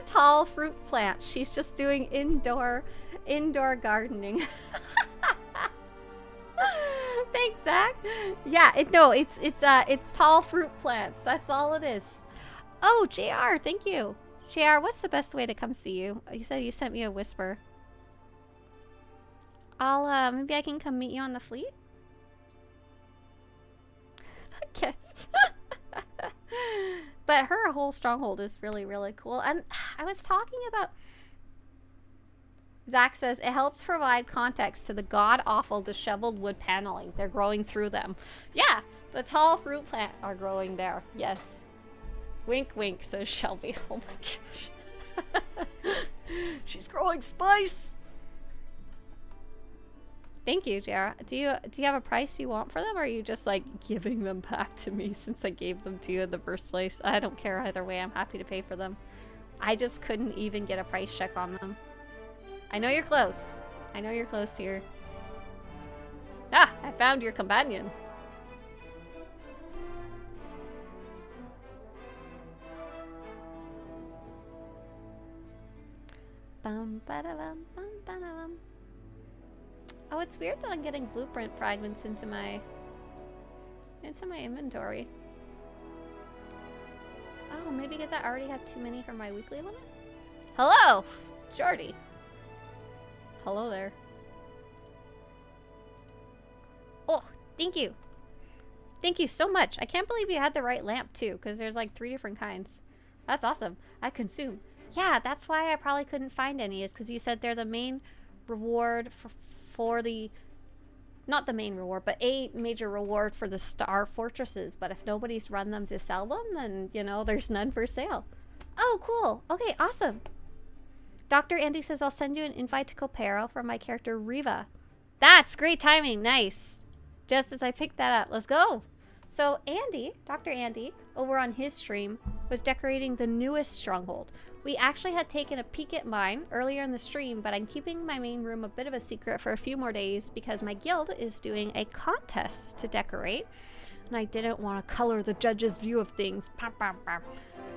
tall fruit plants. She's just doing indoor gardening. Thanks, Zach. Yeah, it's tall fruit plants. That's all it is. Oh, JR, thank you. JR, what's the best way to come see you? You said you sent me a whisper. Maybe I can come meet you on the fleet? I guess. But her whole stronghold is really, really cool. And I was talking about... Zach says, it helps provide context to the god-awful disheveled wood paneling. They're growing through them. Yeah, the tall fruit plant are growing there. Yes. Wink, wink, says Shelby. Oh my gosh. She's growing spice! Thank you, JR. Do you have a price you want for them, or are you just like giving them back to me since I gave them to you in the first place? I don't care either way. I'm happy to pay for them. I just couldn't even get a price check on them. I know you're close. I know you're close here. Ah, I found your companion. Bum ba da bum bum ba da bum. Oh, it's weird that I'm getting blueprint fragments into my inventory. Oh, maybe because I already have too many for my weekly limit? Hello, Jordy. Hello there. Oh, thank you. Thank you so much. I can't believe you had the right lamp too, because there's like 3 different kinds. That's awesome. I consume. Yeah, that's why I probably couldn't find any, is because you said they're the main reward for the, not the main reward, but a major reward for the star fortresses. But if nobody's run them to sell them, then, you know, there's none for sale. Oh, cool. Okay, awesome. Dr. Andy says, I'll send you an invite to Copero for my character Riva. That's great timing. Nice. Just as I picked that up. Let's go. So Andy, Dr. Andy, over on his stream, was decorating the newest stronghold. We actually had taken a peek at mine earlier in the stream, but I'm keeping my main room a bit of a secret for a few more days because my guild is doing a contest to decorate, and I didn't want to color the judge's view of things.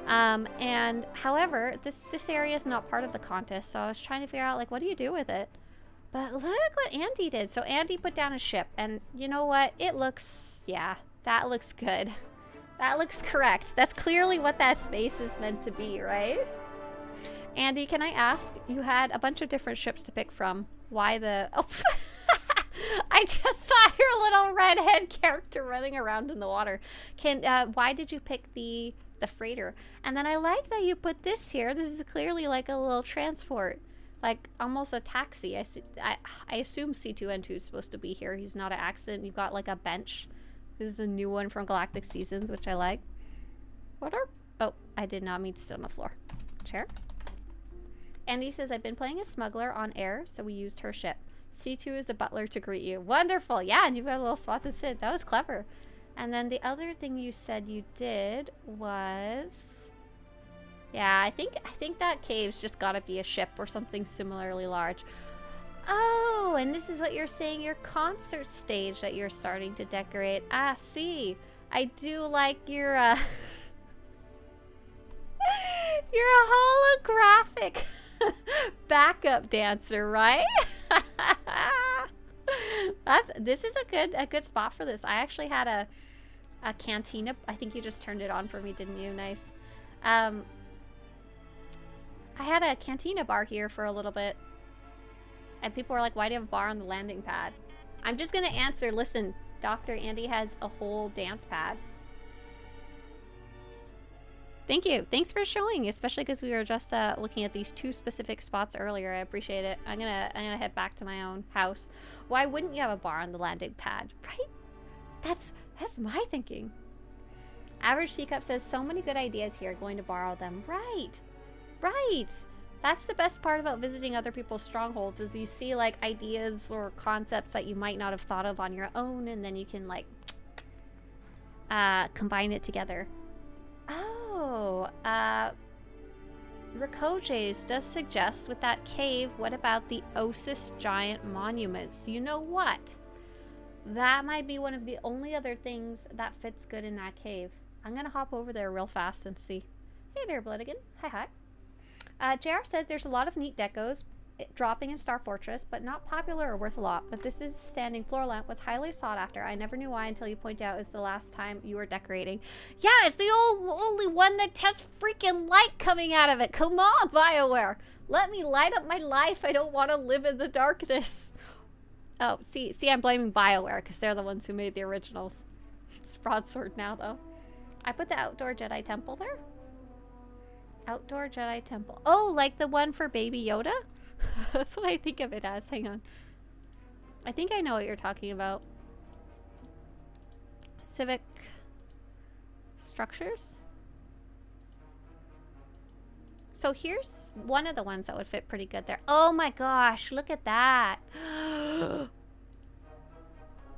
And however, this area is not part of the contest, so I was trying to figure out, like, what do you do with it? But look what Andy did. So Andy put down a ship, and you know what? It looks, yeah, that looks good. That looks correct. That's clearly what that space is meant to be, right? Andy, can I ask, you had a bunch of different ships to pick from. Why the... Oh, I just saw your little redhead character running around in the water. Why did you pick the freighter? And then I like that you put this here. This is clearly like a little transport. Like almost a taxi. I assume C2N2 is supposed to be here. He's not an accident. You've got like a bench. This is the new one from Galactic Seasons, which I like. What are... Oh, I did not mean to sit on the floor. Chair? Andy says, I've been playing a smuggler on air, so we used her ship. C2 is the butler to greet you. Wonderful. Yeah, and you've got a little spot to sit. That was clever. And then the other thing you said you did was... Yeah, I think that cave's just gotta be a ship or something similarly large. Oh, and this is what you're saying, your concert stage that you're starting to decorate. Ah, see. I do like your, you're a holographic backup dancer, right? This is a good spot for this. I actually had a cantina. I think you just turned it on for me, didn't you? Nice. I had a cantina bar here for a little bit. And people were like, why do you have a bar on the landing pad? I'm just going to answer, listen, Dr. Andy has a whole dance pad. Thank you. Thanks for showing, especially because we were just looking at these 2 specific spots earlier. I appreciate it. I'm gonna head back to my own house. Why wouldn't you have a bar on the landing pad, right? That's my thinking. Average Teacup says, so many good ideas here, going to borrow them. Right. Right. That's the best part about visiting other people's strongholds, is you see like ideas or concepts that you might not have thought of on your own, and then you can like combine it together. Oh, Rikojes does suggest with that cave, what about the Osis giant monuments? You know what? That might be one of the only other things that fits good in that cave. I'm gonna hop over there real fast and see. Hey there, Bloodigan. Hi. JR said there's a lot of neat decos dropping in Star Fortress, but not popular or worth a lot. But this is standing floor lamp was highly sought after. I never knew why until you point out it's the last time you were decorating. Yeah, it's the only one that has freaking light coming out of it. Come on, BioWare. Let me light up my life. I don't want to live in the darkness. Oh, see, I'm blaming BioWare because they're the ones who made the originals. It's Broadsword now, though. I put the outdoor Jedi temple there. Outdoor Jedi temple. Oh, like the one for Baby Yoda? That's what I think of it as. Hang on. I think I know what you're talking about. Civic structures. So here's one of the ones that would fit pretty good there. Oh my gosh, look at that.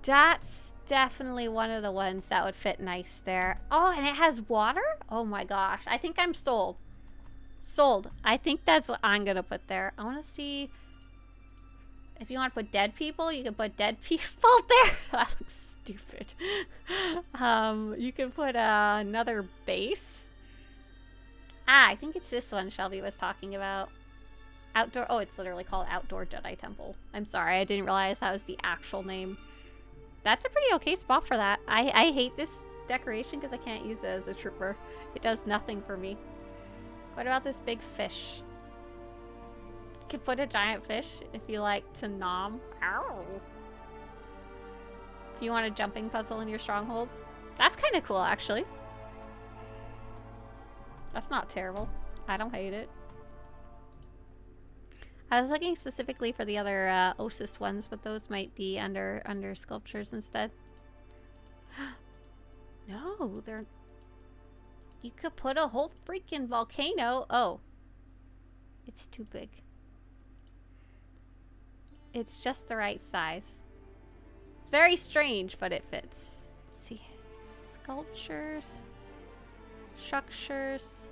That's definitely one of the ones that would fit nice there. Oh, and it has water? Oh my gosh. I think I'm sold. Sold. I think that's what I'm gonna put there. I want to see if you want to put dead people. You can put dead people there. That looks stupid. You can put another base. I think it's this one Shelby was talking about. Outdoor. Oh, it's literally called Outdoor Jedi Temple. I'm sorry, I didn't realize that was the actual name. That's a pretty okay spot for that. I hate this decoration because I can't use it as a trooper. It does nothing for me. What about this big fish? You could put a giant fish if you like to nom. Ow. If you want a jumping puzzle in your stronghold. That's kind of cool, actually. That's not terrible. I don't hate it. I was looking specifically for the other Osis ones, but those might be under sculptures instead. No, they're... You could put a whole freaking volcano. Oh. It's too big. It's just the right size. It's very strange, but it fits. Let's see. Sculptures. Structures.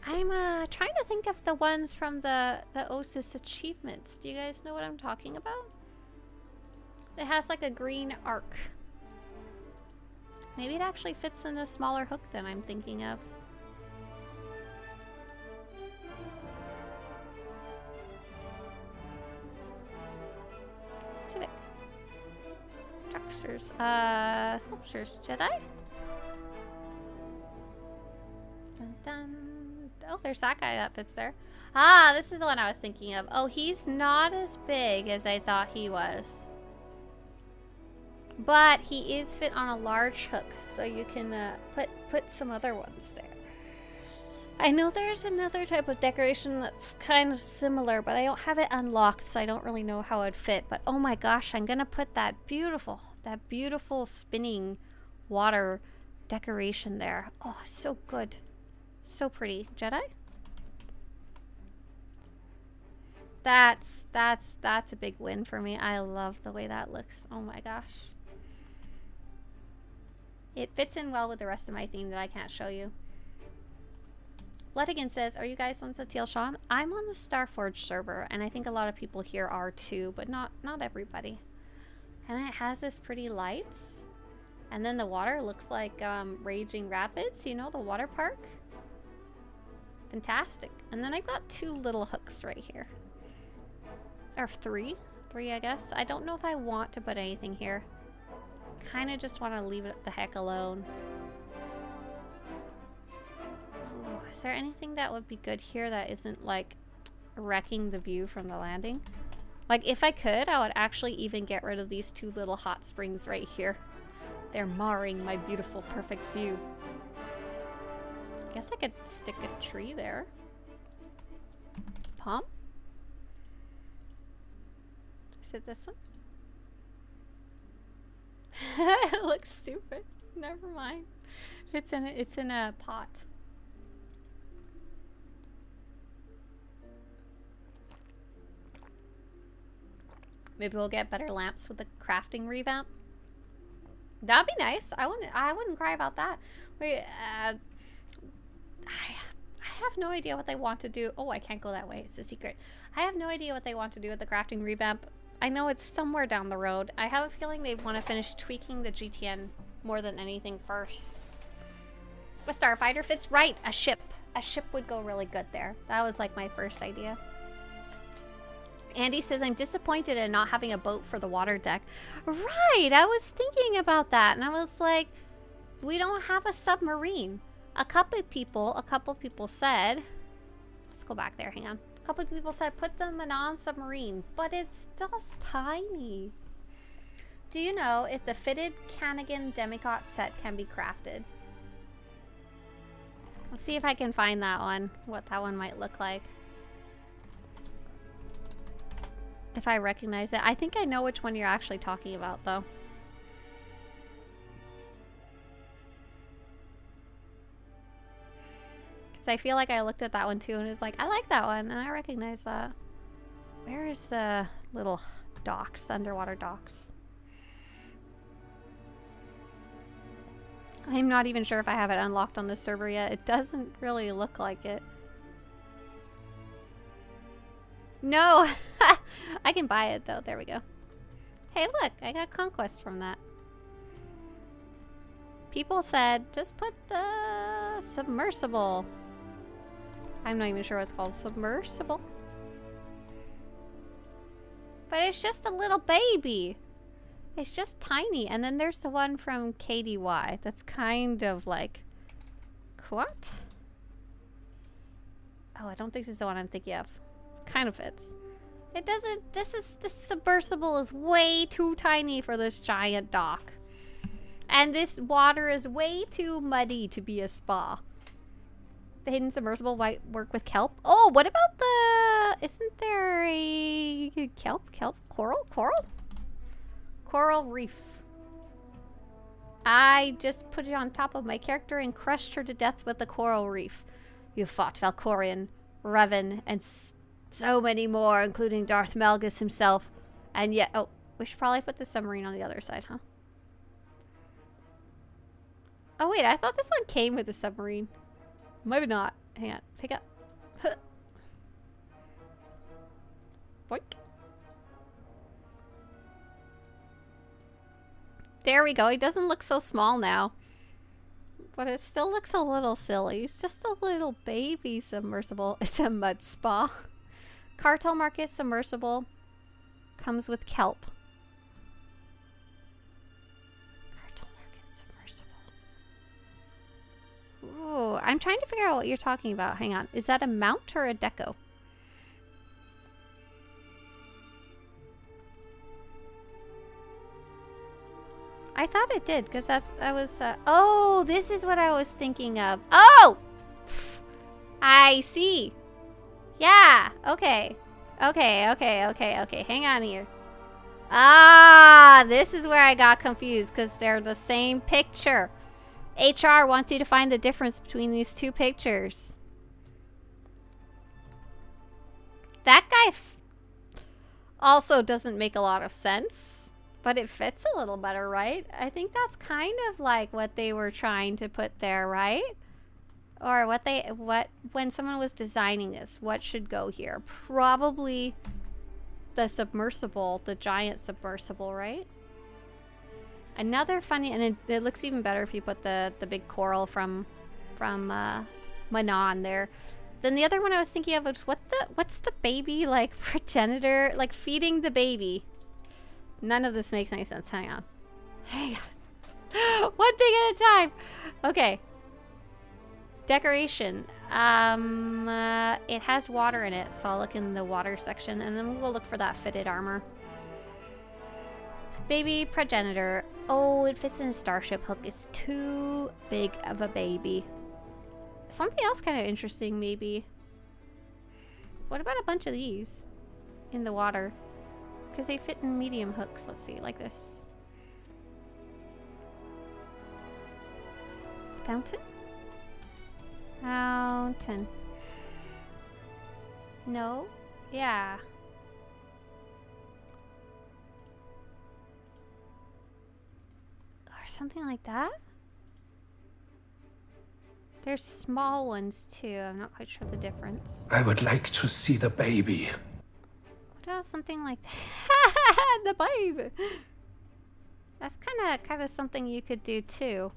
I'm trying to think of the ones from the Osis achievements. Do you guys know what I'm talking about? It has like a green arc. Maybe it actually fits in a smaller hook than I'm thinking of. Civic. Structures. Sculptures. Jedi? Dun dun. Oh, there's that guy that fits there. Ah, this is the one I was thinking of. Oh, he's not as big as I thought he was. But he is fit on a large hook, so you can put some other ones there. I know there's another type of decoration that's kind of similar, but I don't have it unlocked, so I don't really know how it'd fit. But oh my gosh, I'm gonna put that beautiful spinning water decoration there. Oh, so good. So pretty. Jedi? That's a big win for me. I love the way that looks. Oh my gosh. It fits in well with the rest of my theme that I can't show you. Letigan says, are you guys on Satil Sean? I'm on the Starforge server, and I think a lot of people here are too, but not everybody. And it has this pretty lights. And then the water looks like Raging Rapids, you know, the water park. Fantastic. And then I've got two little hooks right here. Or three, I guess. I don't know if I want to put anything here. Kind of just want to leave it the heck alone. Ooh, is there anything that would be good here that isn't like wrecking the view from the landing? Like if I could, I would actually even get rid of these two little hot springs right here. They're marring my beautiful, perfect view. Guess I could stick a tree there. Palm? Is it this one? It looks stupid. Never mind. It's in a pot. Maybe we'll get better lamps with the crafting revamp. That'd be nice. I wouldn't cry about that. Wait, I have no idea what they want to do. Oh, I can't go that way. It's a secret. I have no idea what they want to do with the crafting revamp. I know it's somewhere down the road. I have a feeling they want to finish tweaking the GTN more than anything first. A starfighter fits right. A ship. A ship would go really good there. That was like my first idea. Andy says, I'm disappointed in not having a boat for the water deck. Right, I was thinking about that, and I was like, we don't have a submarine. A couple people said, let's go back there, hang on. A couple people said, put them in a non-submarine, but it's just tiny. Do you know if the fitted Canagan demigod set can be crafted? Let's see if I can find that one, what that one might look like. If I recognize it. I think I know which one you're actually talking about, though. Because I feel like I looked at that one, too, and it was like, I like that one, and I recognize that. Where is the little docks, underwater docks? I'm not even sure if I have it unlocked on the server yet. It doesn't really look like it. No! I can buy it, though. There we go. Hey, look! I got Conquest from that. People said, just put the submersible. I'm not even sure what it's called. Submersible? But it's just a little baby. It's just tiny. And then there's the one from KDY. That's kind of like... What? Oh, I don't think this is the one I'm thinking of. Kind of fits. It doesn't... This submersible is way too tiny for this giant dock. And this water is way too muddy to be a spa. The hidden submersible might work with kelp. Oh, what about the... Isn't there a... Kelp? Coral? Coral reef. I just put it on top of my character and crushed her to death with the coral reef. You fought Valkorion, Revan, and so many more, including Darth Malgus himself. And yet... Oh, we should probably put the submarine on the other side, huh? Oh, wait, I thought this one came with the submarine. Maybe not. Hang on. Pick up. Huh. Boink. There we go. He doesn't look so small now. But it still looks a little silly. He's just a little baby submersible. It's a mud spa. Cartel Market submersible comes with kelp. Ooh, I'm trying to figure out what you're talking about. Hang on. Is that a mount or a deco? I thought it did, because oh, this is what I was thinking of. Oh! I see. Yeah, okay. Okay. Hang on here. Ah, this is where I got confused, because they're the same picture. HR wants you to find the difference between these two pictures. That guy also doesn't make a lot of sense, but it fits a little better, right? I think that's kind of like what they were trying to put there, right? Or when someone was designing this, what should go here? Probably the submersible, the giant submersible, right? Another funny, and it looks even better if you put the big coral from Manon there. Then the other one I was thinking of was what's the baby like progenitor, like feeding the baby. None of this makes any sense. Hang on. One thing at a time. Okay. Decoration. It has water in it, so I'll look in the water section, and then we'll look for that fitted armor. Baby progenitor. Oh, it fits in a starship hook. It's too big of a baby. Something else kind of interesting, maybe. What about a bunch of these in the water? Because they fit in medium hooks. Let's see, like this. Fountain? Fountain. No? Yeah. Or something like that? There's small ones too. I'm not quite sure the difference. I would like to see the baby. What else? Something like that. The baby. That's kind of something you could do too.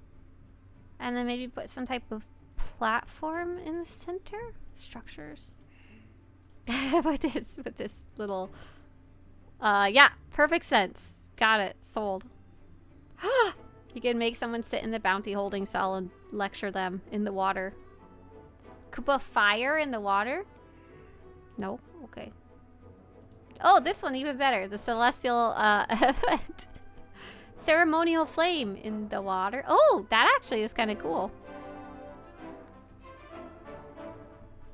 And then maybe put some type of platform in the center. Structures. with this little. Yeah, perfect sense. Got it. Sold. You can make someone sit in the bounty holding cell and lecture them in the water. Could put fire in the water? No? Okay. Oh, this one even better. The celestial event. Ceremonial flame in the water. Oh, that actually is kind of cool.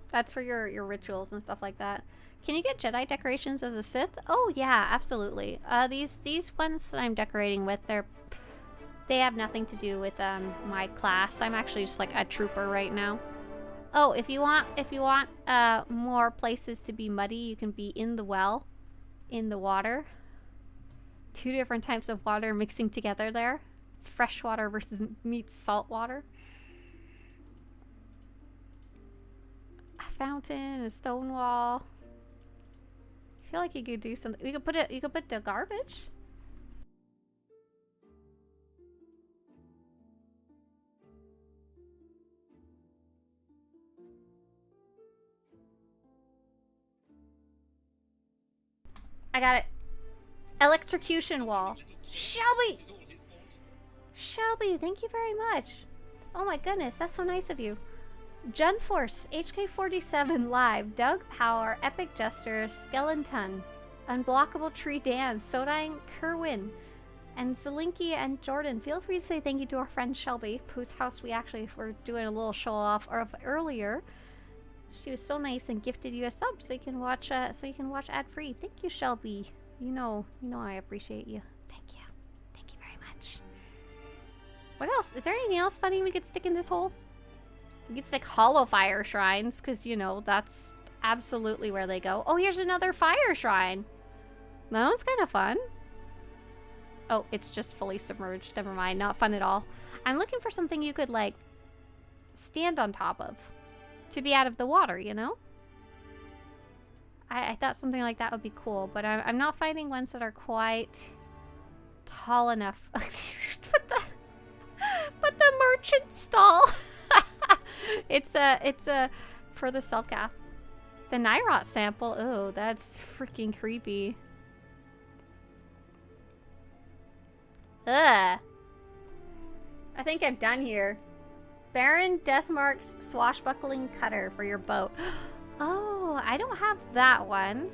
That's for your rituals and stuff like that. Can you get Jedi decorations as a Sith? Oh yeah, absolutely. These ones that I'm decorating with, they have nothing to do with my class. I'm actually just like a trooper right now. Oh, if you want more places to be muddy, you can be in the well, in the water. 2 different types of water mixing together there. It's fresh water versus meets salt water. A fountain, a stone wall. I feel like you could do something. You could put the garbage. I got it. Electrocution wall. Shelby! Shelby, thank you very much. Oh my goodness, that's so nice of you. Gen Force, HK47 Live, Doug Power, Epic Jester, Skeleton, Unblockable Tree Dance, Sodine Kerwin, and Zelinki and Jordan. Feel free to say thank you to our friend Shelby, whose house we actually were doing a little show off of earlier. She was so nice and gifted you a sub so you can watch ad free. Thank you, Shelby. You know I appreciate you. Thank you. Thank you very much. What else? Is there anything else funny we could stick in this hole? We could stick hollow fire shrines, because that's absolutely where they go. Oh, here's another fire shrine. That one's kind of fun. Oh, it's just fully submerged. Never mind. Not fun at all. I'm looking for something you could, like, stand on top of. To be out of the water, you know? I thought something like that would be cool, but I'm not finding ones that are quite tall enough. Put the merchant stall. It's a for the Selkath. The Nyrot sample. Oh, that's freaking creepy. Ugh. I think I'm done here. Baron Deathmark's swashbuckling cutter for your boat. Oh, I don't have that one.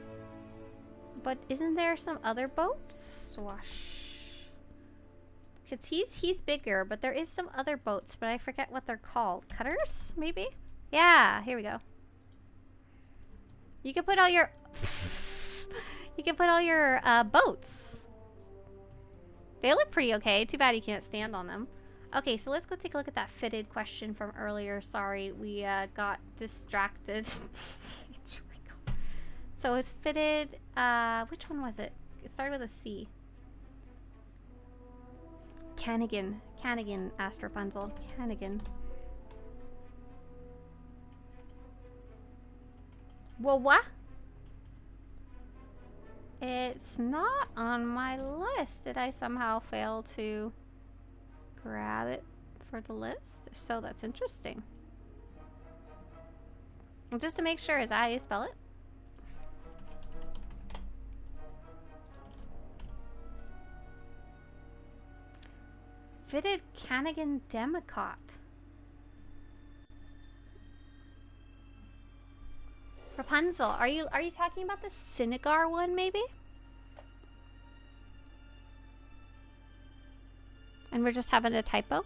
But isn't there some other boats? Swash. Because he's bigger, but there is some other boats, but I forget what they're called. Cutters, maybe? Yeah, here we go. You can put all your boats. They look pretty okay. Too bad you can't stand on them. Okay, so let's go take a look at that fitted question from earlier. Sorry, we got distracted. So it's fitted, which one was it? It started with a C. Canigan, asked Rapunzel. Canigan. Well, what? It's not on my list. Did I somehow fail to grab it for the list? If so, that's interesting. And just to make sure, is that how you spell it? Fitted Canigan Democot. Rapunzel, are you talking about the Cinegar one, maybe? And we're just having a typo?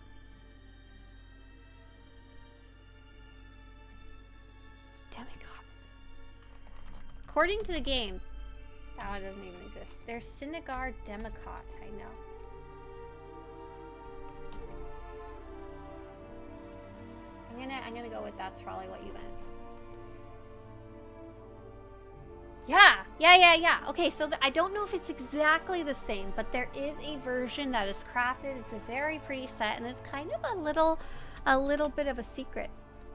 Demigod. According to the game, that one doesn't even exist. There's Cinegar Democot, I know. I'm gonna go with that's probably what you meant. Yeah. Okay, so I don't know if it's exactly the same, but there is a version that is crafted. It's a very pretty set, and it's kind of a little bit of a secret.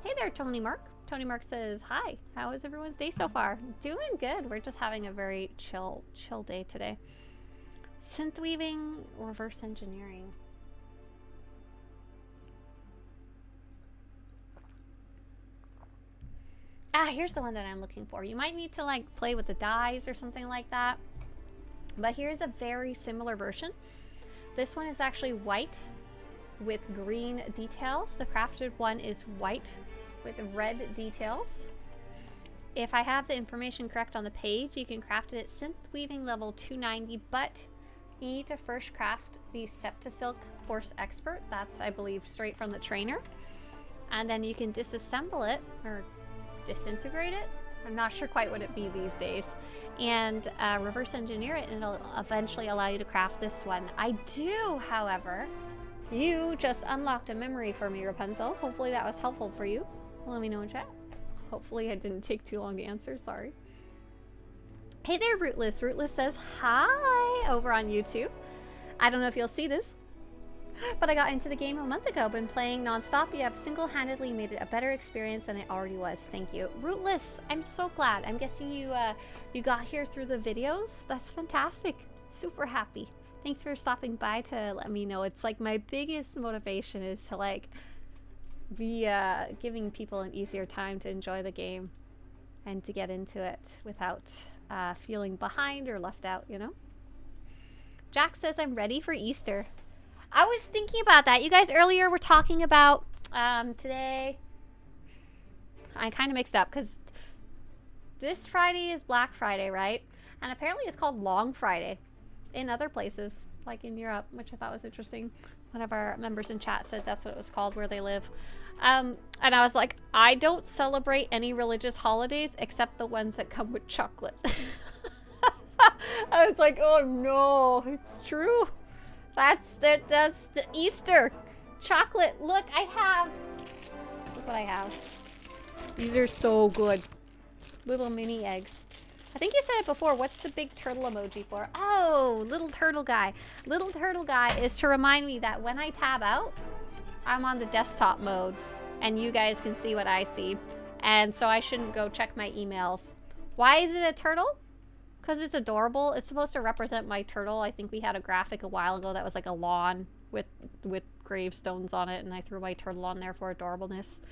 Hey there, Tony Mark. Tony Mark says, hi, how is everyone's day so far? Doing good. We're just having a very chill day today. Synth weaving, reverse engineering. Ah, here's the one that I'm looking for. You might need to like play with the dyes or something like that. But here's a very similar version. This one is actually white with green details. The crafted one is white with red details. If I have the information correct on the page, you can craft it at synth weaving level 290, but you need to first craft the Septisilk Force Expert. That's, I believe, straight from the trainer. And then you can disassemble it, or disintegrate it. I'm not sure quite what it be these days. And reverse engineer it, and it'll eventually allow you to craft this one. I do, however, you just unlocked a memory for me, Rapunzel. Hopefully that was helpful for you. Let me know in chat. Hopefully it didn't take too long to answer, sorry. Hey there, Rootless. Rootless says hi over on YouTube. I don't know if you'll see this, but I got into the game a month ago. Been playing non-stop. You have single-handedly made it a better experience than it already was. Thank you. Rootless, I'm so glad. I'm guessing you you got here through the videos. That's fantastic. Super happy. Thanks for stopping by to let me know. It's like my biggest motivation is to like be giving people an easier time to enjoy the game and to get into it without feeling behind or left out, you know? Jack says I'm ready for Easter. I was thinking about that. You guys earlier were talking about today. I kind of mixed up because this Friday is Black Friday, right? And apparently it's called Long Friday in other places, like in Europe, which I thought was interesting. One of our members in chat said that's what it was called where they live. And I was like, I don't celebrate any religious holidays except the ones that come with chocolate. I was like, oh no, it's true. That's Easter. Chocolate. Look what I have. These are so good. Little mini eggs. I think you said it before. What's the big turtle emoji for? Oh, little turtle guy. Little turtle guy is to remind me that when I tab out, I'm on the desktop mode and you guys can see what I see. And so I shouldn't go check my emails. Why is it a turtle? Because it's adorable. It's supposed to represent my turtle. I think we had a graphic a while ago that was like a lawn with gravestones on it, and I threw my turtle on there for adorableness.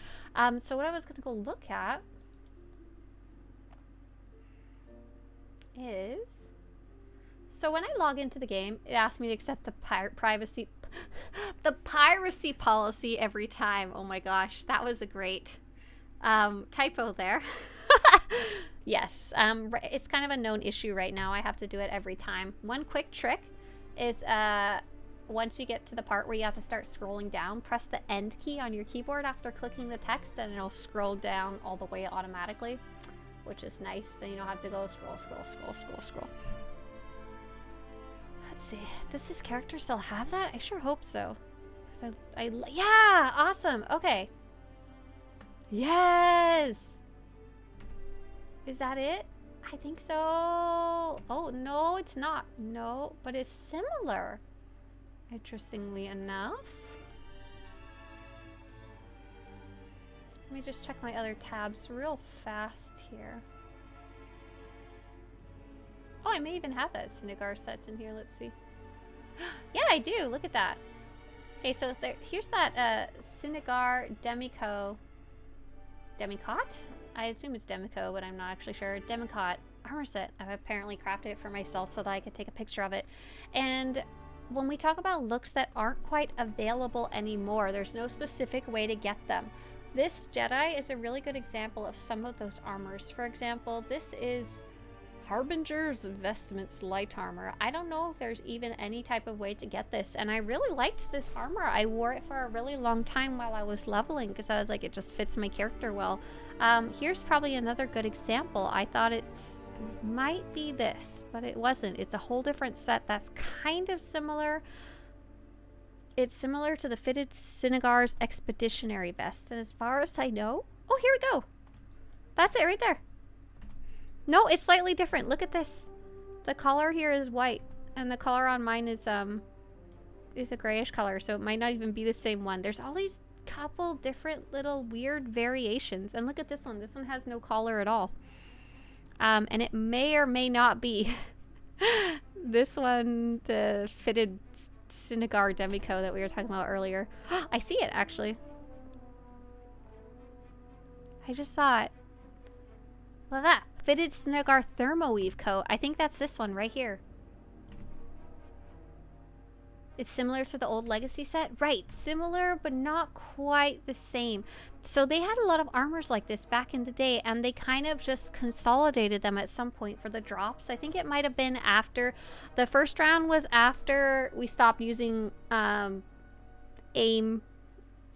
So what I was going to go look at is, so when I log into the game, it asks me to accept the piracy policy every time. Oh my gosh, that was a great typo there. Yes, it's kind of a known issue right now. I have to do it every time. One quick trick is once you get to the part where you have to start scrolling down, press the end key on your keyboard after clicking the text, and it'll scroll down all the way automatically, which is nice. Then you don't have to go scroll. Let's see. Does this character still have that? I sure hope so. Yeah, awesome. Okay. Yes. Is that it? I think so. Oh, no, it's not. No, but it's similar. Interestingly enough. Let me just check my other tabs real fast here. Oh, I may even have that Sinigar set in here. Let's see. Yeah, I do. Look at that. Okay, so here's that Sinigar Demicot. I assume it's Demico, but I'm not actually sure. Demicot armor set. I've apparently crafted it for myself so that I could take a picture of it. And when we talk about looks that aren't quite available anymore, there's no specific way to get them. This Jedi is a really good example of some of those armors. For example, this is Harbinger's Vestments light armor. I don't know if there's even any type of way to get this, and I really liked this armor. I wore it for a really long time while I was leveling because I was like, it just fits my character well. Here's probably another good example. I thought it's might be this, but it wasn't. It's a whole different set that's kind of similar. It's similar to the fitted Sinagar's expeditionary vest. And as far as I know... Oh, here we go. That's it right there. No, it's slightly different. Look at this. The collar here is white. And the collar on mine is a grayish color. So it might not even be the same one. There's all these couple different little weird variations. And look at this one. This one has no collar at all. And it may or may not be this one, the fitted Sinagar Demico that we were talking about earlier. I see it, actually. I just saw it. Look at that. Fitted Sinagar Thermoweave coat. I think that's this one right here. It's similar to the old Legacy set? Right, similar, but not quite the same. So they had a lot of armors like this back in the day, and they kind of just consolidated them at some point for the drops. I think it might have been after... The first round was after we stopped using aim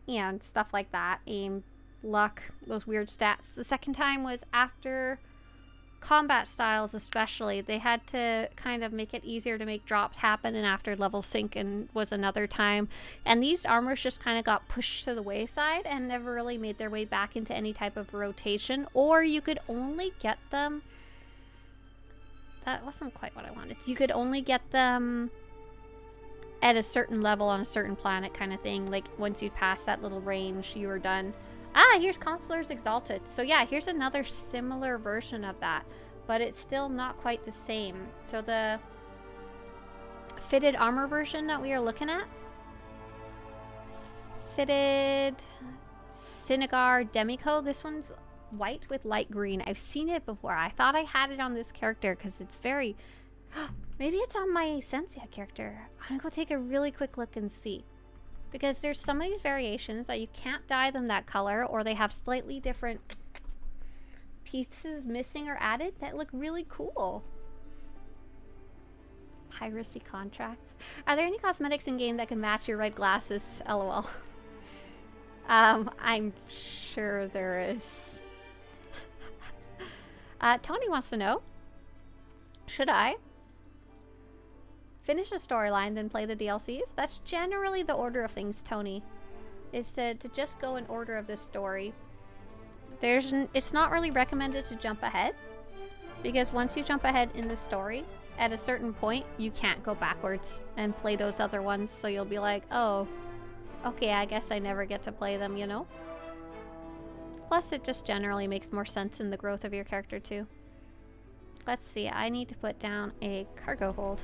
and stuff like that. Aim, luck, those weird stats. The second time was after... combat styles especially. They had to kind of make it easier to make drops happen, and after level sync and was another time. And these armors just kind of got pushed to the wayside and never really made their way back into any type of rotation, or you could only get them... That wasn't quite what I wanted. You could only get them at a certain level on a certain planet kind of thing. Like once you pass that little range, you were done. Ah, here's Consular's Exalted. So yeah, here's another similar version of that, but it's still not quite the same. So the fitted armor version that we are looking at, fitted Sinagar Demico, this one's white with light green. I've seen it before. I thought I had it on this character because it's very... Maybe it's on my Sensia character. I'm gonna go take a really quick look and see. Because there's some of these variations that you can't dye them that color, or they have slightly different pieces missing or added that look really cool. Piracy contract. Are there any cosmetics in game that can match your red glasses? LOL. I'm sure there is. Tony wants to know, should I finish a storyline, then play the DLCs? That's generally the order of things, Tony. Is to just go in order of this story. It's not really recommended to jump ahead, because once you jump ahead in the story, at a certain point, you can't go backwards and play those other ones, so you'll be like, oh, okay, I guess I never get to play them, you know? Plus, it just generally makes more sense in the growth of your character, too. Let's see, I need to put down a cargo hold.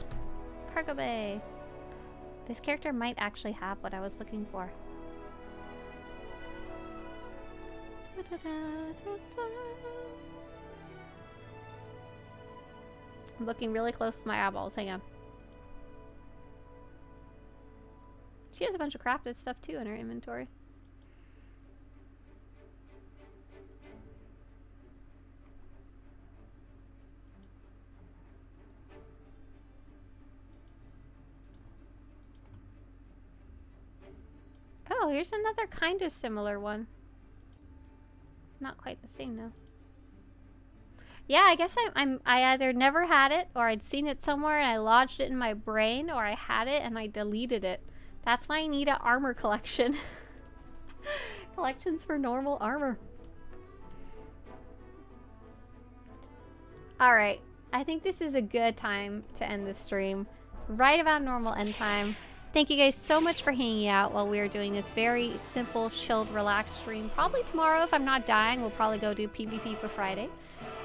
Cargo bay. This character might actually have what I was looking for. I'm looking really close to my eyeballs. Hang on. She has a bunch of crafted stuff too in her inventory. Oh, here's another kind of similar one. Not quite the same though. Yeah, I guess I either never had it, or I'd seen it somewhere and I lodged it in my brain, or I had it and I deleted it. That's why I need an armor collection. Collections for normal armor. Alright, I think this is a good time to end this stream. Right about normal end time. Thank you guys so much for hanging out while we are doing this very simple, chilled, relaxed stream. Probably tomorrow, if I'm not dying, we'll probably go do PvP for Friday.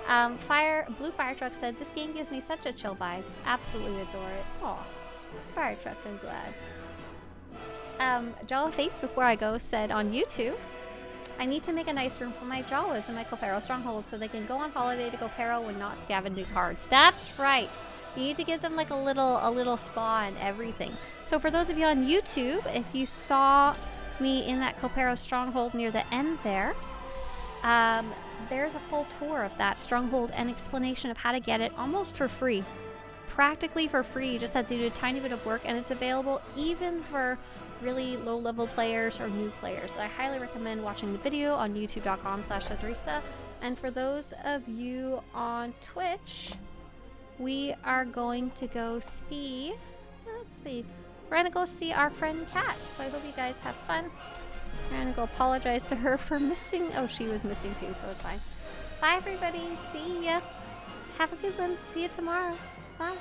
Blue Fire Truck said, this game gives me such a chill vibes. Absolutely adore it. Aw, Fire Truck, I'm glad. Jawa Face, before I go, said on YouTube, I need to make a nice room for my Jawas in my Copero Stronghold so they can go on holiday to Copero when not scavenging hard. That's right. You need to give them like a little spa and everything. So for those of you on YouTube, if you saw me in that Copero Stronghold near the end there, there's a full tour of that Stronghold and explanation of how to get it almost for free. Practically for free. You just have to do a tiny bit of work, and it's available even for really low-level players or new players. I highly recommend watching the video on youtube.com/Swtorista. And for those of you on Twitch, we are going to go see, let's see, we're gonna go see our friend Kat. So I hope you guys have fun. I'm gonna go apologize to her for missing. Oh, she was missing too, so it's fine. Bye, everybody. See ya. Have a good one. See you tomorrow. Bye.